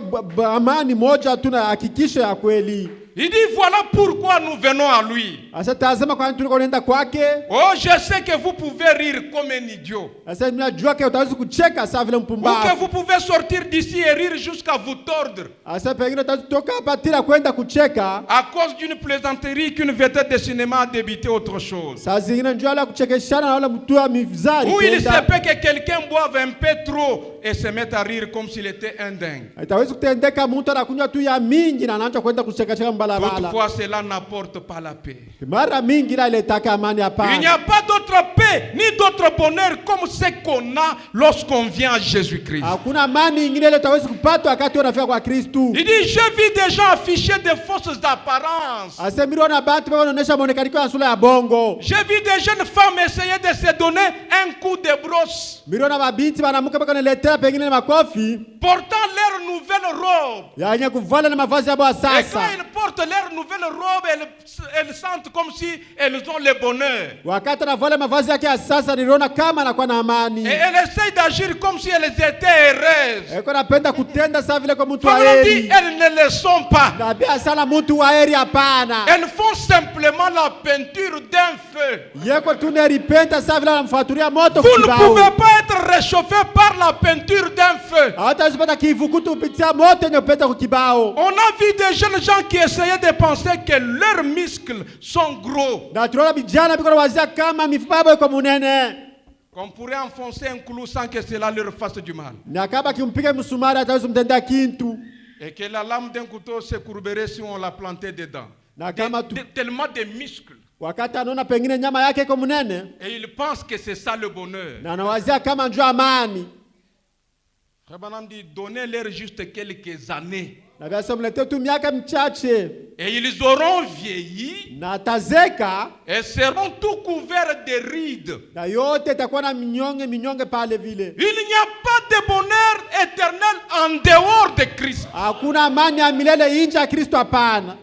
amani moja tu na hakikisho ya kweli. Il dit, voilà pourquoi nous venons à lui. Ase tazama kwa nini tuliko nenda kwake. Oh, je sais que vous pouvez rire comme un idiot. Ase mnajua ke utaweza kucheka sawa vile Ou que mpumbavu. vous pouvez sortir d'ici et rire jusqu'à vous tordre. Ase pengine utaweza toka hapa tira kwenda kucheka. À cause d'une plaisanterie qu'une vedette de cinéma a débité autre chose. Saa zingine njoo ala kuchekeshana na wala mtu wa mizari. Ou il se kwenda. peut que quelqu'un boive un peu trop et se mette à rire comme s'il était un dingue. Itaweza kutendeka mtu anakunywa tu ya mingi na anaanza kwenda kuchekacheka mbalabala. Toutefois, cela n'apporte pas la paix. Mara mingi la iletaka amani Il n'y hapana. a pas d'autre paix ni d'autre bonheur comme ce qu'on a lorsqu'on vient à Jésus-Christ. Hakuna amani ingine ile utaweza kupata wakati unafika kwa Kristu. Il dit, j'ai vu des gens afficher de fausses apparences. Asemiro na bantu bako wanaonesha muonekaniko ya sura ya bongo. J'ai vu des jeunes femmes essayer de se donner un coup de brosse, Miro na mabinti banamuka bako naletea pengine na makofi portant leur nouvelle robe. ya yenye kuvala na mavazi yao ya Et sasa. quand ils portent leur nouvelle robe, elles sentent comme si elles ont le bonheur. Wakati anavala mavazi yake ya sasa niliona kama anakuwa na amani. Et elles essayent d'agir comme si elles étaient heureuses. Eko napenda kutenda sawa vile kwa mtu wa Frère dit, heri. elles ne le sont pas. Na bia sana mtu wa heri hapana. Elles font simplement la peinture d'un feu. Yeko tu neripenda sawa vile anamfuatulia moto Vous ne kibao. pouvez pas être réchauffé par la peinture d'un feu. Hata usipata kivukutu kupitia moto yenye upeta kukibao. On a vu des jeunes gens qui essayaient de penser que leurs muscles sont gros. Na tunaona vijana biko wazia kama mifupa yao iko munene. Qu'on pourrait enfoncer un clou sans que cela leur fasse du mal. Na kama kimpiga msumari ataweza kumtendea kintu. Et que la lame d'un couteau se courberait si on la plantait dedans. Na kama tu, Tellement de muscles. wakati anaona pengine nyama yake iko munene Et ils pensent que c'est ça le bonheur. na anawazia kama njoo amani. Frère Branham dit, donnez-leur juste quelques années. Na basi mlete tu miaka mchache Et ils auront vieilli na atazeka et seront tout couverts de rides. na yote itakuwa na minyonge pale vile. Il n'y a pas de bonheur éternel en dehors de Christ. Hakuna amani ya milele nje ya Kristo hapana.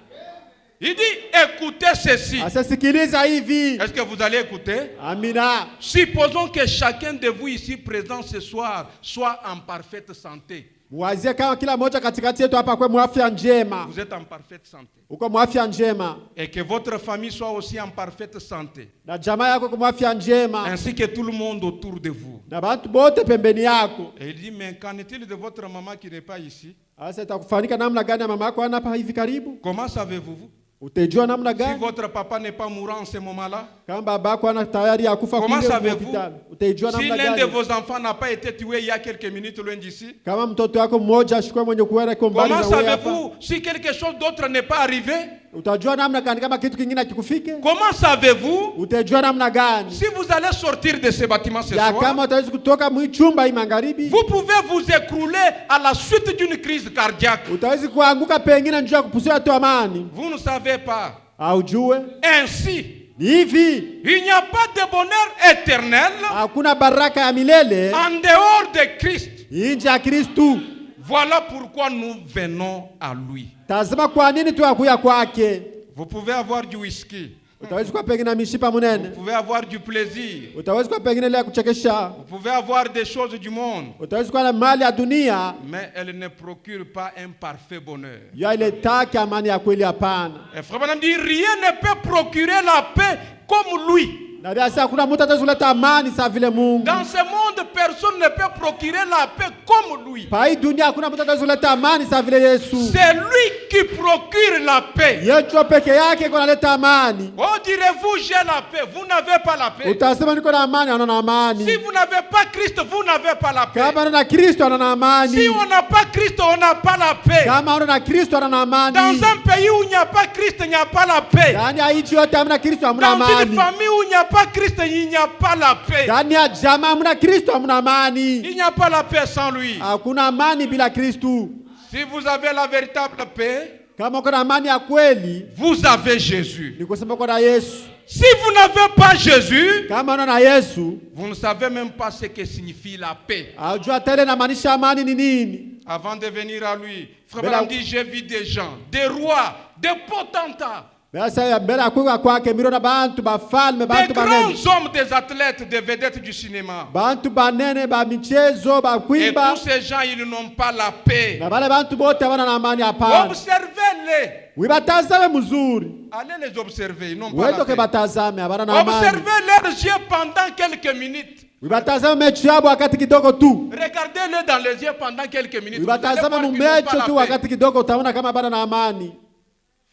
Il dit, écoutez ceci. Asasikiliza hivi. Est-ce que vous allez écouter? Amina. Supposons que chacun de vous ici présent ce soir soit en parfaite santé. Mwazie kama kila mmoja katikati yetu hapa kwa mwafya njema. Vous êtes en parfaite santé. Uko mwafya njema. Et que votre famille soit aussi en parfaite santé. Na jamaa yako kwa mwafya njema. Ainsi que tout le monde autour de vous. Na bantu bote pembeni yako. Et il dit, mais qu'en est-il de votre maman qui n'est pas ici? Asa itakufanika namna gani ya mama yako hapa hivi karibu? Comment savez-vous? Utajua namna Si gani? votre papa n'est pas mourant en ce moment-là? Kama babako ana tayari ya kufa Comment kule savez-vous? hospitali, utaijua Si namna l'un de gani? vos enfants n'a pas été tué il y a quelques minutes loin d'ici, Kama mtoto wako mmoja ashikwe mwenye kuenda kwa mbali comment na wewe hapa, savez-vous si quelque chose d'autre n'est pas arrivé? utajua namna gani kama kitu kingine kikufike? Comment savez-vous Utajua namna gani si vous allez sortir de ce bâtiment ce ya soir? kama utaweza kutoka mwichumba hii magharibi? Vous pouvez vous écrouler à la suite d'une crise cardiaque. Utaweza kuanguka pengine njoo ya kupusia tu amani. Vous ne savez pas. Aujue Ainsi, ni hivi, il n'y a pas de bonheur éternel hakuna baraka ya milele en dehors de Christ. nje ya Kristu. Voilà pourquoi nous venons à lui. Tazama kwa nini tunakuja kwake. Vous pouvez avoir du whisky. Utaweza kuwa pengine na mishipa Vous munene, pouvez avoir du plaisir. utaweza kuwa pengine ile ya kuchekesha, Vous pouvez avoir des choses du monde. utaweza kuwa na mali ya dunia, Mais elle ne procure pas un parfait bonheur. ya ile taki amani ya kweli hapana. Et frère Branham dit, rien ne peut procurer la paix comme lui. Na basi hakuna mtu ataweza kuleta amani sawa vile Mungu. Dans ce monde, personne ne peut procurer la paix comme lui. Pa hii dunia hakuna mtu ataweza kuleta amani sawa vile Yesu. C'est lui qui procure la paix. Yesu peke yake iko analeta amani. Oh, direz-vous, j'ai la paix. Vous n'avez pas la paix. Utasema niko na amani, anaona amani. Si vous n'avez pas Christ, vous n'avez pas la paix. Kama ana Kristo anaona amani. Si on n'a pas Christ, on n'a pas la paix. Kama ana Kristo anaona amani. Dans un pays où il n'y a pas Christ, il n'y a pas la paix. Ndani ya nchi yote hamna Kristo hamna Dans une amani. famille où il n'y a pas Christ, il n'y a pas la paix. Ndani ya jamaa hamna Kristo hamna amani. Il n'y a pas la paix sans lui. Hakuna amani bila Kristo. Si vous avez la véritable paix, Kama uko na amani ya kweli, vous avez Jésus. ni kusema uko na Yesu. Si vous n'avez pas Jésus, Kama unaona Yesu, vous ne savez même pas ce que signifie la paix. hujua tele na maanisha amani ni nini. Avant de venir à lui, Frère Mais Branham là- dit, j'ai vu des gens, des rois, des potentats, Basi ya mbele akuwa kwake miliona bantu bafalme des bantu banene. grands hommes, des athlètes, des vedettes du cinéma. Bantu banene ba michezo ba Et kuimba. tous ces gens, ils n'ont pas la paix. Na bale bantu bote wana na amani hapana. Observez-les. Wibatazame mzuri. Allez les observer, ils n'ont pas Wewe la ke paix. batazame abana na amani. Observez leurs yeux pendant quelques minutes. Wibatazame mecho yabo wakati kidogo tu. Regardez-les dans les yeux pendant quelques minutes. Vous allez Wibatazame voir qu'ils n'ont pas mumecho la tu paix. wakati kidogo utaona kama bana na amani.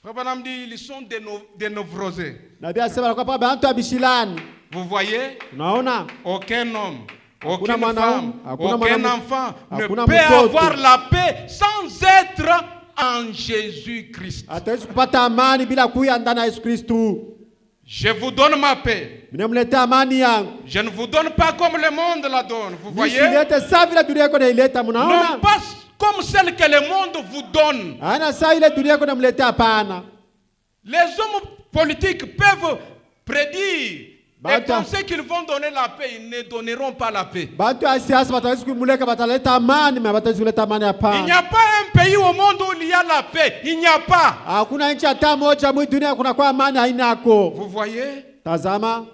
Frère Branham dit, ils sont des névrosés. Na bia sema kwa bantu abishilani. Vous voyez, Unaona? aucun homme, Hakuna aucune mwanaume, femme, hakuna aucun mwanamke, enfant ne hakuna peut mtoto. avoir la paix sans être en Jésus-Christ. Ataweza kupata amani bila kuya ndani ya Yesu Kristo. Je vous donne ma paix. Ninamletea amani yangu. Je ne vous donne pas comme le monde la donne. Vous voyez? Nisilete saa vile dunia yako naileta, Non mnaona? pas comme celle que le monde vous donne. Ana saa ile dunia yako namletea hapana. Les hommes politiques peuvent prédire et Bata. penser qu'ils vont donner la paix. Ils ne donneront pas la paix. Bantu ya siasa bataweza kumuleka bataleta amani, mais bataweza kuleta amani Il n'y hapana. a pas un pays au monde où il y a la paix. Il n'y a pas. Hakuna nchi hata moja mwi dunia kuna kwa amani hainako. Vous voyez? Tazama,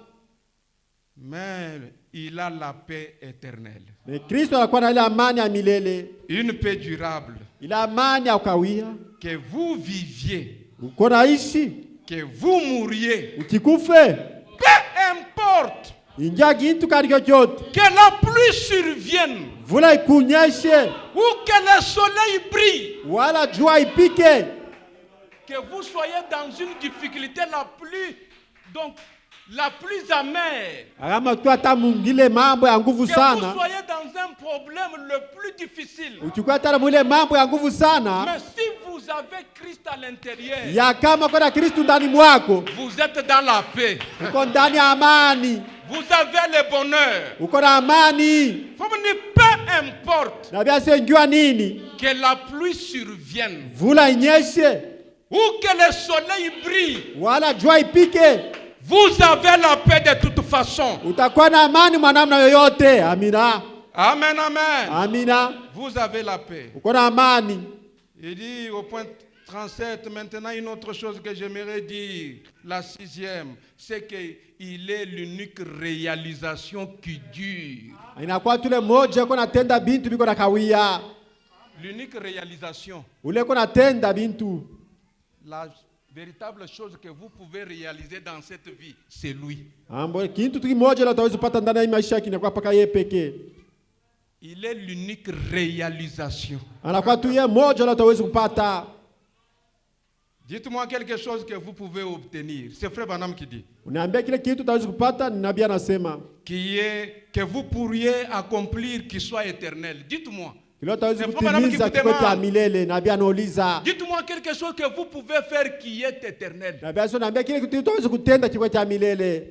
Mais il a la paix éternelle. ni Kristo anakuwa na ile amani ya milele. Une paix durable. Ile amani ya ukawia. Que vous viviez, Uko naishi, que vous mouriez. ukikufe, Peu importe ingia kitu kaliko chote. que la pluie survienne Vula ikunyeshe, ou que le soleil brille. wala jua ipike. Que vous soyez dans une difficulté la plus amère. Kama tu hata mungile mambo ya nguvu Que vous sana. soyez dans un problème le plus difficile. Uchukua hata mwile mambo ya nguvu sana. Mais si vous avez Christ à l'intérieur, Ya kama kuna Kristo ndani mwako, vous êtes dans la paix. uko ndani ya amani, Vous avez le bonheur. uko na amani. Peu importe Na bia sio nini, que la pluie survienne vula inyeshe, ou que le soleil brille, wala jua ipike, vous avez la paix de toute façon. utakuwa na amani mwanamna yoyote. Amina, Amen, amen. amina, Vous avez la paix. uko na amani. Il dit au point 37, maintenant une autre chose que j'aimerais dire, la 6e, c'est qu'il est l'unique réalisation qui dure. Inakuwa tule moja uko natenda bintu biko na kawia. L'unique réalisation, Ule uko natenda bintu. la véritable chose que vous pouvez réaliser dans cette vie, c'est lui. Ambo kintu kimoja la utaweza kupata ndani ya maisha yako inakuwa paka yeye pekee. Il est l'unique réalisation. Anakuwa tu yeye moja la utaweza kupata. Dites-moi quelque chose que vous pouvez obtenir. C'est Frère Branham qui dit. Unaambia kile kitu utaweza kupata, nabii anasema que vous pourriez accomplir qui soit éternel. Dites-moi. kile utaweza kutimiza kiko cha milele. Nabii anauliza, dites-moi quelque chose que vous pouvez faire qui est éternel. Nabii anasema kile kitu utaweza kutenda kiko cha milele.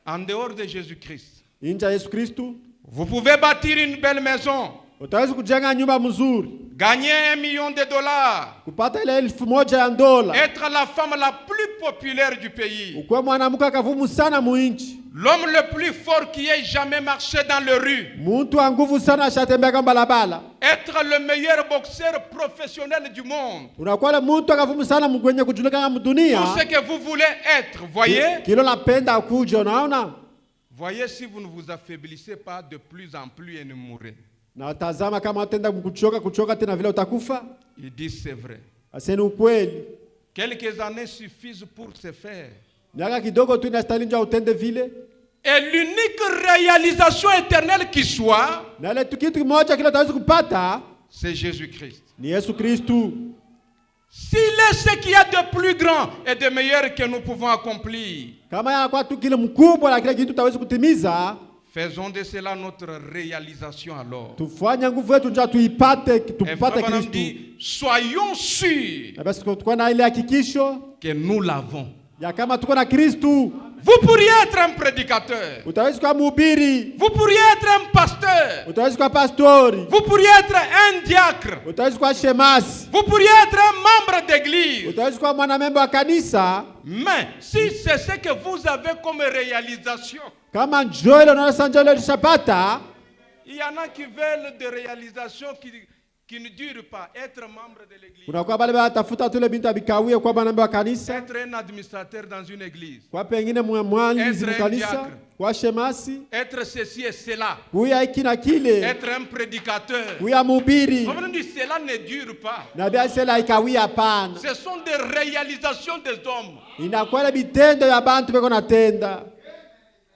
En dehors de Jésus-Christ. Nje ya Yesu Kristo. Vous pouvez bâtir une belle maison. Utaweza kujenga nyumba nzuri. Gagner $1 million. Kupata ile $1,000. Être la femme la plus populaire du pays. Ukuwa mwanamke akavumu sana muinchi. L'homme le plus fort qui ait jamais marché dans les rues. Muntu wa nguvu sana ashatembea kama barabara. Être le meilleur boxeur professionnel du monde. Unakuwa muntu akavumu sana mwenye kujulikana mdunia. Tout ce que vous voulez être, voyez? Kilo napenda kuja, unaona? Voyez si vous ne vous affaiblissez pas de plus en plus et ne mourrez. Na tazama kama utenda kuchoka tena vile utakufa. Il dit c'est vrai. Aseni ukweli. Quelques années suffisent pour se faire. Miaka kidogo tu inastahili ndio utende vile. Et l'unique réalisation éternelle qui soit, na ile kitu kimoja kile utaweza kupata, c'est Jésus-Christ. Ni Yesu Kristo. S'il est ce qu'il y a de plus grand et de meilleur que nous pouvons accomplir, kama yanakuwa tu kile mkubwa na kile kitu tutaweza kutimiza, faisons de cela notre réalisation alors. Tufanye nguvu yetu ndio tuipate, tupate Kristo. Soyons sûrs na basi tuko na ile hakikisho que nous l'avons. Ya kama tuko na Kristo. Vous pourriez être un prédicateur. Utaweza kuwa mhubiri. Vous pourriez être un pasteur. Utaweza kuwa pastori. Vous pourriez être un diacre. Utaweza kuwa shemasi. Vous pourriez être un membre d'église. Utaweza kuwa mwanamemba wa kanisa. Mais si c'est ce que vous avez comme réalisation, kama njoo ile unalosanja ile lishapata, il y en a qui veulent des réalisations qui ne durent pas. Être membre de l'église. Unakuwa bale batafuta tu ile bintu abikawie kwa mwanamemba wa kanisa. Être un administrateur dans une église. Kwa pengine mwanzi wa kanisa, kwa shemasi. Être ceci et cela. Kuya hiki na kile. Être un prédicateur. Kuya mhubiri. Cela ne dure pas. Na bia cela ikawia hapana. Ce sont des réalisations des hommes. Inakuwa ile bitendo ya bantu beko natenda.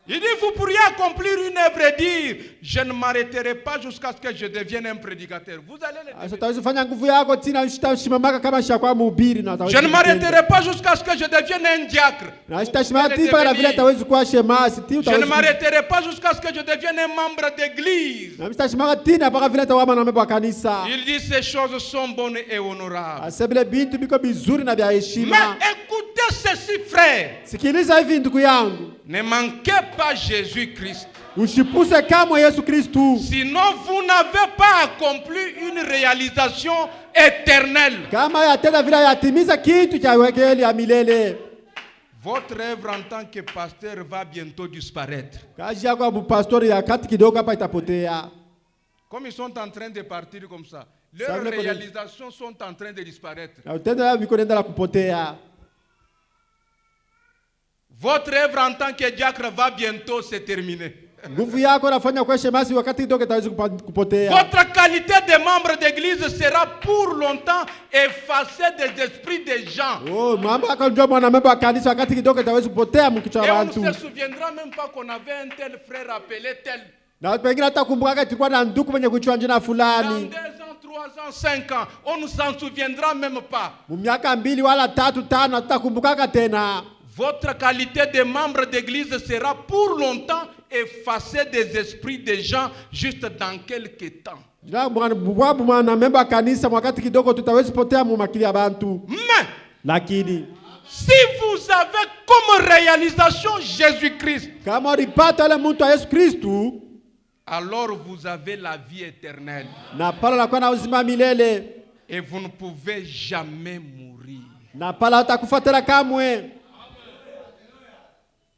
Il dit, vous pourriez accomplir une œuvre et dire, je ne m'arrêterai pas jusqu'à ce que je devienne un prédicateur. Vous allez le devenir. Je ne m'arrêterai pas jusqu'à ce que je devienne un diacre. Je ne m'arrêterai pas jusqu'à ce que je devienne un membre d'église. Il dit, ces choses sont bonnes et honorables. Mais écoutez ceci, frère. Ne manquez pas Jésus-Christ. Sinon, vous n'avez pas accompli une réalisation éternelle. Votre œuvre en tant que pasteur va bientôt disparaître. Comme ils sont en train de partir comme ça, leurs réalisations sont en train de disparaître. Votre œuvre en tant que diacre va bientôt se terminer. Votre qualité de membre d'église sera pour longtemps effacée des esprits des gens. Et on ne se souviendra même pas qu'on avait un tel frère appelé tel. Dans 2 ans, 3 ans, 5 ans, on ne s'en souviendra même pas. Votre qualité de membre d'église sera pour longtemps effacée des esprits des gens juste dans quelques temps. Mais si vous avez comme réalisation Jésus-Christ, alors vous avez la vie éternelle. Et vous ne pouvez jamais mourir.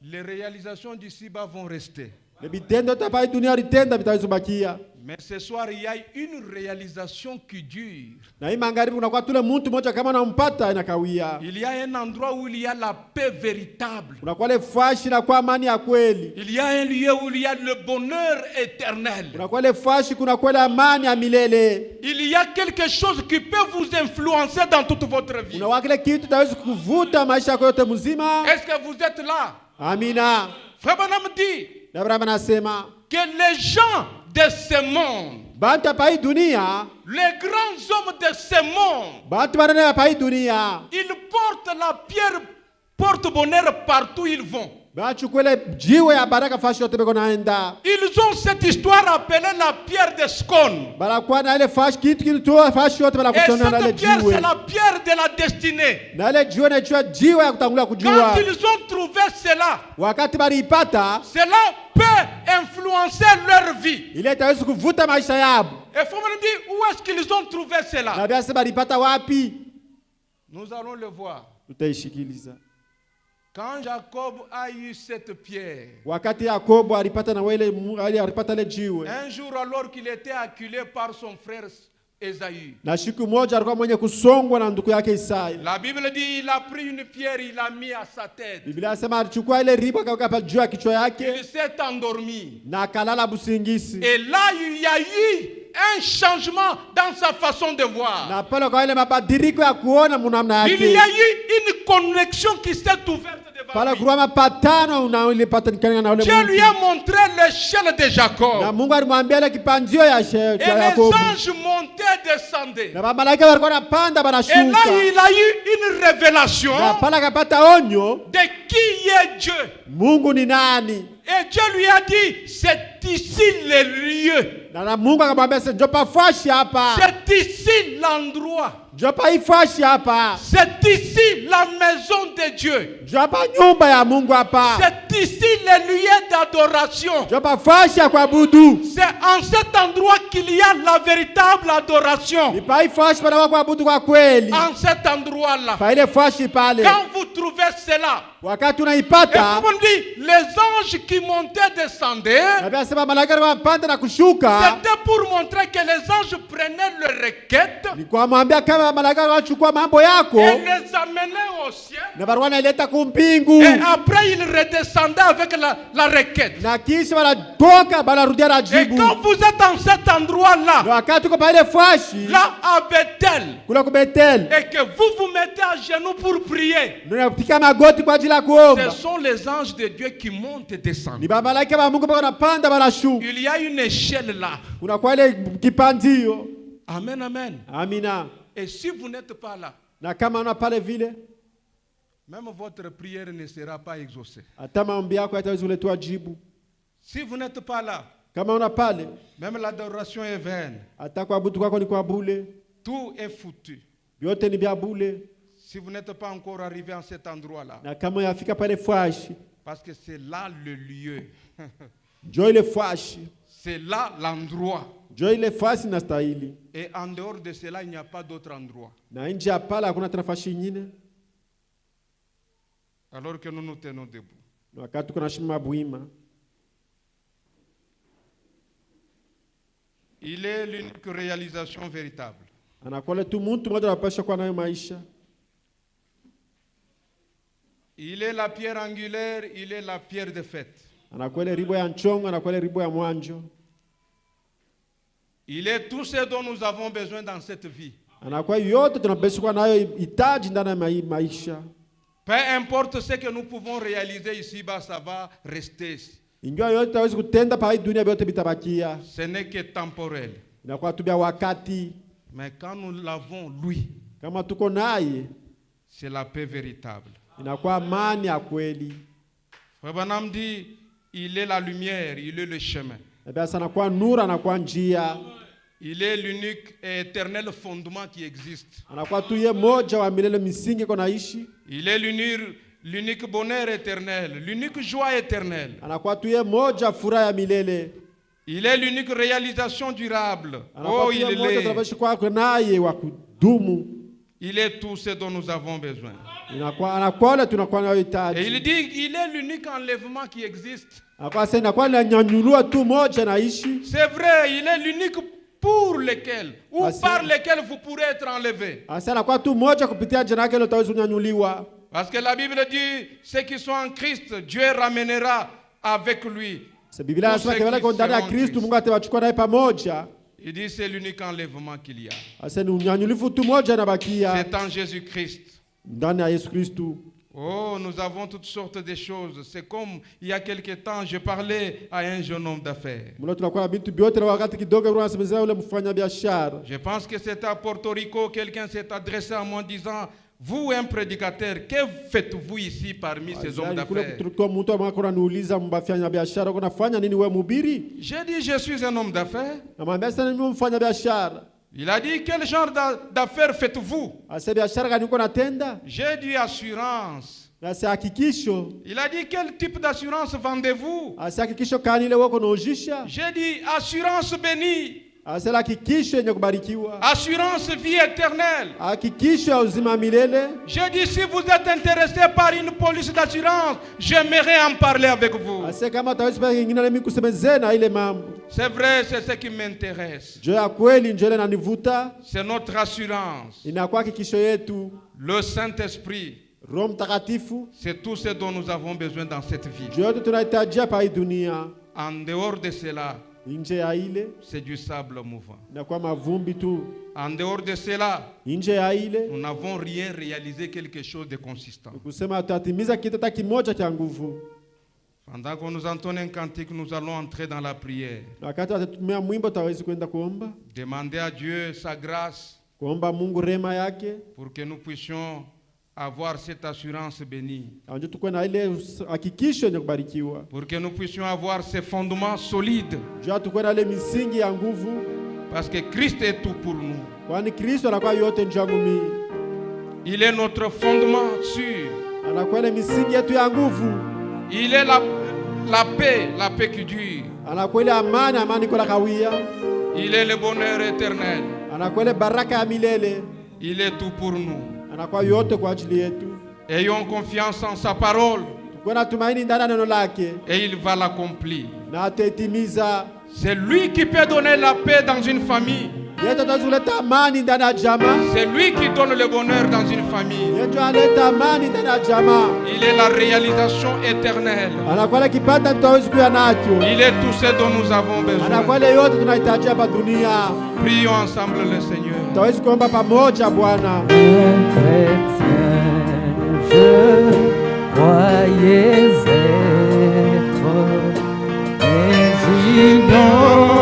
Les réalisations d'ici-bas vont rester. Mais ce soir, il y a une réalisation qui dure. Il y a un endroit où il y a la paix véritable. Il y a un lieu où il y a le bonheur éternel. Il y a quelque chose qui peut vous influencer dans toute votre vie. Est-ce que vous êtes là? Amina. Frère Branham dit que les gens de ce monde, les grands hommes de ce monde, ils portent la pierre porte-bonheur partout où ils vont. bachukua ile jiwe ya baraka fashi yote beko naenda. Ils ont cette histoire appelée la pierre de Scone. Balakuwa na ile fashi kitu kilitoa fashi yote Et balakutana na ile cette pierre, jiwe. c'est la pierre de la destinée. Na ile jiwe na jiwe ya kutangulia Quand kujua. ils ont trouvé cela, Wakati baliipata, cela peut influencer leur vie. ile itaweza kuvuta maisha yao. Et il faut me dire où est-ce qu'ils ont trouvé cela. Na biasa balipata wapi? Nous allons le voir. Tutaishikiliza. Quand Jacob a eu cette pierre, Wakati Yakobo alipata na wale alipata ile jiwe. un jour alors qu'il était acculé par son frère Esaü, Na siku moja alikuwa mwenye kusongwa na ndugu yake Isaya. la Bible dit il a pris une pierre, il l'a mis à sa tête. Biblia inasema alichukua ile riba akaweka pale juu ya kichwa yake Il s'est endormi. na akalala busingisi. Et là, il y a eu un changement dans sa façon de voir. Na pale kwa ile mabadiliko ya kuona munamna Il y yake. a eu une connexion qui s'est ouverte devant Pale lui. kwa mapatano unaolipatanikana na ule Dieu lui a mtu. montré l'échelle de Na Jacob. Mungu alimwambia ile kipanzio ya Et les Yakobo. anges montaient, descendaient. Na malaika walikuwa wanapanda Et là, banashuka. il a eu une révélation Na pale akapata onyo, de qui est Dieu. Mungu ni nani? Et Dieu lui a dit, c'est ici le lieu. Na Mungu akamwambia sasa njopa fashi hapa. C'est ici l'endroit. Njopa hii fashi hapa. C'est ici la maison de Dieu. Njopa nyumba ya Mungu hapa. C'est ici le lieu d'adoration. Njopa fashi ya kuabudu. C'est en cet endroit qu'il y a la véritable adoration. Ni pa hii fashi pana kuabudu kwa kweli. En cet endroit-là. Pa ile fashi pale. Quand vous trouvez cela, Wakati et unaipata, vous me dites, les anges qui montaient, descendaient, na sema malaika wanapanda na kushuka. c'était pour montrer que les anges prenaient leurs requêtes Ni kwa mwambia kama malaika wanachukua mambo yako et les amenaient au ciel. na barua inaileta kumpingu. Et après, ils redescendaient avec la requête. Na kisha wanatoka banarudia na Et jibu. quand vous êtes en cet endroit-là, Na wakati uko pa ile fashi là à Bethel, kula ku Bethel, et que vous vous mettez à genoux pour prier, ndio napiga magoti kwa ajili ya kuomba. ce sont les anges de Dieu qui montent et descendent. Ni malaika wa Mungu bako napanda banashuka. Il y a une échelle là. Kuna kwa ile kipanzio. Amen, amen. Amina. Et si vous n'êtes pas là, Na kama una pale vile, même votre prière ne sera pas exaucée. hata maombi yako hayataweza kuletea jibu. Si vous n'êtes pas là, Kama una pale, même l'adoration est vaine. hata kuabudu kwako ni kwa bure. Tout est foutu. Vyote ni vya bure. Si vous n'êtes pas encore arrivé en cet endroit-là, Na kama yafika pale fashi, parce que c'est là le lieu. njoo ile fashi. C'est là l'endroit. Njoo ile fashi na stahili. Et en dehors de cela, il n'y a pas d'autre endroit. Na nje ya pale hakuna tena fashi nyingine. Alors que nous nous tenons debout. Na wakati kuna shima buima, Il est l'unique réalisation véritable. anakuwa tu mtu mmoja anapaswa kuwa nayo maisha. Il est la pierre angulaire, il est la pierre de fête. Anakuwa ile ribo ya nchongo, anakuwa ile ribo ya mwanjo. Il est tout ce dont nous avons besoin dans cette vie. Anakuwa yote tunapaswa kuwa nayo hitaji ndani ya maisha. Peu importe ce que nous pouvons réaliser ici-bas, ça va rester. Ingawa yote hawezi kutenda pa hii dunia, vyote vitabakia. Ce n'est que temporel. Inakuwa tu vya wakati. Mais quand nous l'avons, lui, Kama tuko naye, c'est la paix véritable. inakuwa amani ya kweli. Frère Branham dit, il est la lumière, il est le chemin. Na basi anakuwa nuru, anakuwa njia. Il est l'unique et éternel fondement qui existe. Anakuwa tu ye moja wa milele, misingi iko naishi. Il est l'unique bonheur éternel, l'unique joie éternelle. Anakuwa tu ye moja furaha ya milele. Il est l'unique réalisation durable. Anakuwa Oh, tu il ye moja l'est. tunapaswa kuwa naye wa kudumu. Il est tout ce dont nous avons besoin. Anakuwa ile tunakuwa nayo Et hitaji. il dit qu'il est l'unique enlèvement qui existe. Anakuwa sasa inakuwa inanyanyulua tu moja naishi. C'est vrai, il est l'unique pour lequel ou Ah, c'est- par lequel vous pourrez être enlevé. Asa anakuwa tu moja kupitia jina lake ile utaweza kunyanyuliwa. Parce que la Bible dit, ceux qui sont en Christ, Dieu ramènera avec lui. Sasa Biblia inasema Tous ceux kwa qui ndani ya seront Kristo Christ. Mungu atawachukua naye pamoja. Il dit c'est l'unique enlèvement qu'il y a. Asa ni unyanyulifu tu moja nabakia C'est en Jésus-Christ. ndani ya Yesu Kristo. Oh, nous avons toutes sortes de choses. C'est comme il y a quelque temps, je parlais à un jeune homme d'affaires. Mlo tunakuwa na vitu vyote na wakati kidogo unasemezea ule mfanya biashara. Je pense que c'était à Porto Rico, quelqu'un s'est adressé à moi en disant, Vous, un prédicateur, que faites-vous ici parmi ces hommes Kule d'affaires? tulikuwa mtu ambaye ananiuliza mbafanya biashara unafanya nini wewe mhubiri? J'ai dit, je suis un homme d'affaires. Namwambia sasa mimi mfanya biashara. Il a dit, quel genre d'affaires faites-vous? Asa biashara gani uko natenda? J'ai dit, assurance. Asa hakikisho. Il a dit, quel type d'assurance vendez-vous? Asa hakikisho kani ile wewe unaojisha? J'ai dit, assurance bénie. Asa hakikisho yenye kubarikiwa. Assurance vie éternelle. Hakikisho ya uzima milele. J'ai dit, si vous êtes intéressé par une police d'assurance, j'aimerais en parler avec vous. Asa kama tawezi pale nyingine mimi kusemezena ile mambo. C'est vrai, c'est ce qui m'intéresse. Jo ya kweli njoo inanivuta. C'est notre assurance. Inakuwa hakikisho yetu. Le Saint-Esprit. Roho Mtakatifu. C'est tout ce dont nous avons besoin dans cette vie. Jo yote tunahitaji hapa hii dunia. En dehors de cela, Nje ya ile c'est du sable mouvant. inakuwa mavumbi tu. En dehors de cela, Nje ya ile nous n'avons rien réalisé quelque chose de consistant. kusema tutatimiza kitu hata kimoja cha nguvu. Pendant que nous entonnons un cantique, nous allons entrer dans la prière. Wakati watatumia mwimbo tawezi kwenda kuomba. Demander à Dieu sa grâce Kuomba Mungu rema yake. pour que nous puissions avoir cette assurance bénie. Anjo tukue na ile hakikisho yenye kubarikiwa. Pour que nous puissions avoir ces fondements solides. Jua tukue na ile misingi ya nguvu. Parce que Christ est tout pour nous. Kwani Kristo anakuwa yote njia ngumi. Il est notre fondement sûr. Anakuwa ile misingi yetu ya nguvu. Il est la paix qui dure. Anakuwa ile amani, amani kwa kawia. Il est le bonheur éternel. Anakuwa ile baraka ya milele. Il est tout pour nous. Anakuwa yote kwa ajili yetu. Ayons confiance en sa parole. Tukue na tumaini ndani ya neno lake. Et il va l'accomplir. Na atatimiza. C'est lui qui peut donner la paix dans une famille. Yeto tazuleta amani ndani ya jamaa. C'est lui qui donne le bonheur dans une famille. Yeto aleta amani ndani ya jamaa. Il est la réalisation éternelle. Anakuwa ile kipata tutaweza kuya nacho. Il est tout ce dont nous avons besoin. Anakuwa ile yote tunahitaji hapa dunia. Prions ensemble le Seigneur. Tutaweza kuomba pamoja Bwana. Chrétien, je croyais être, mais j'ignore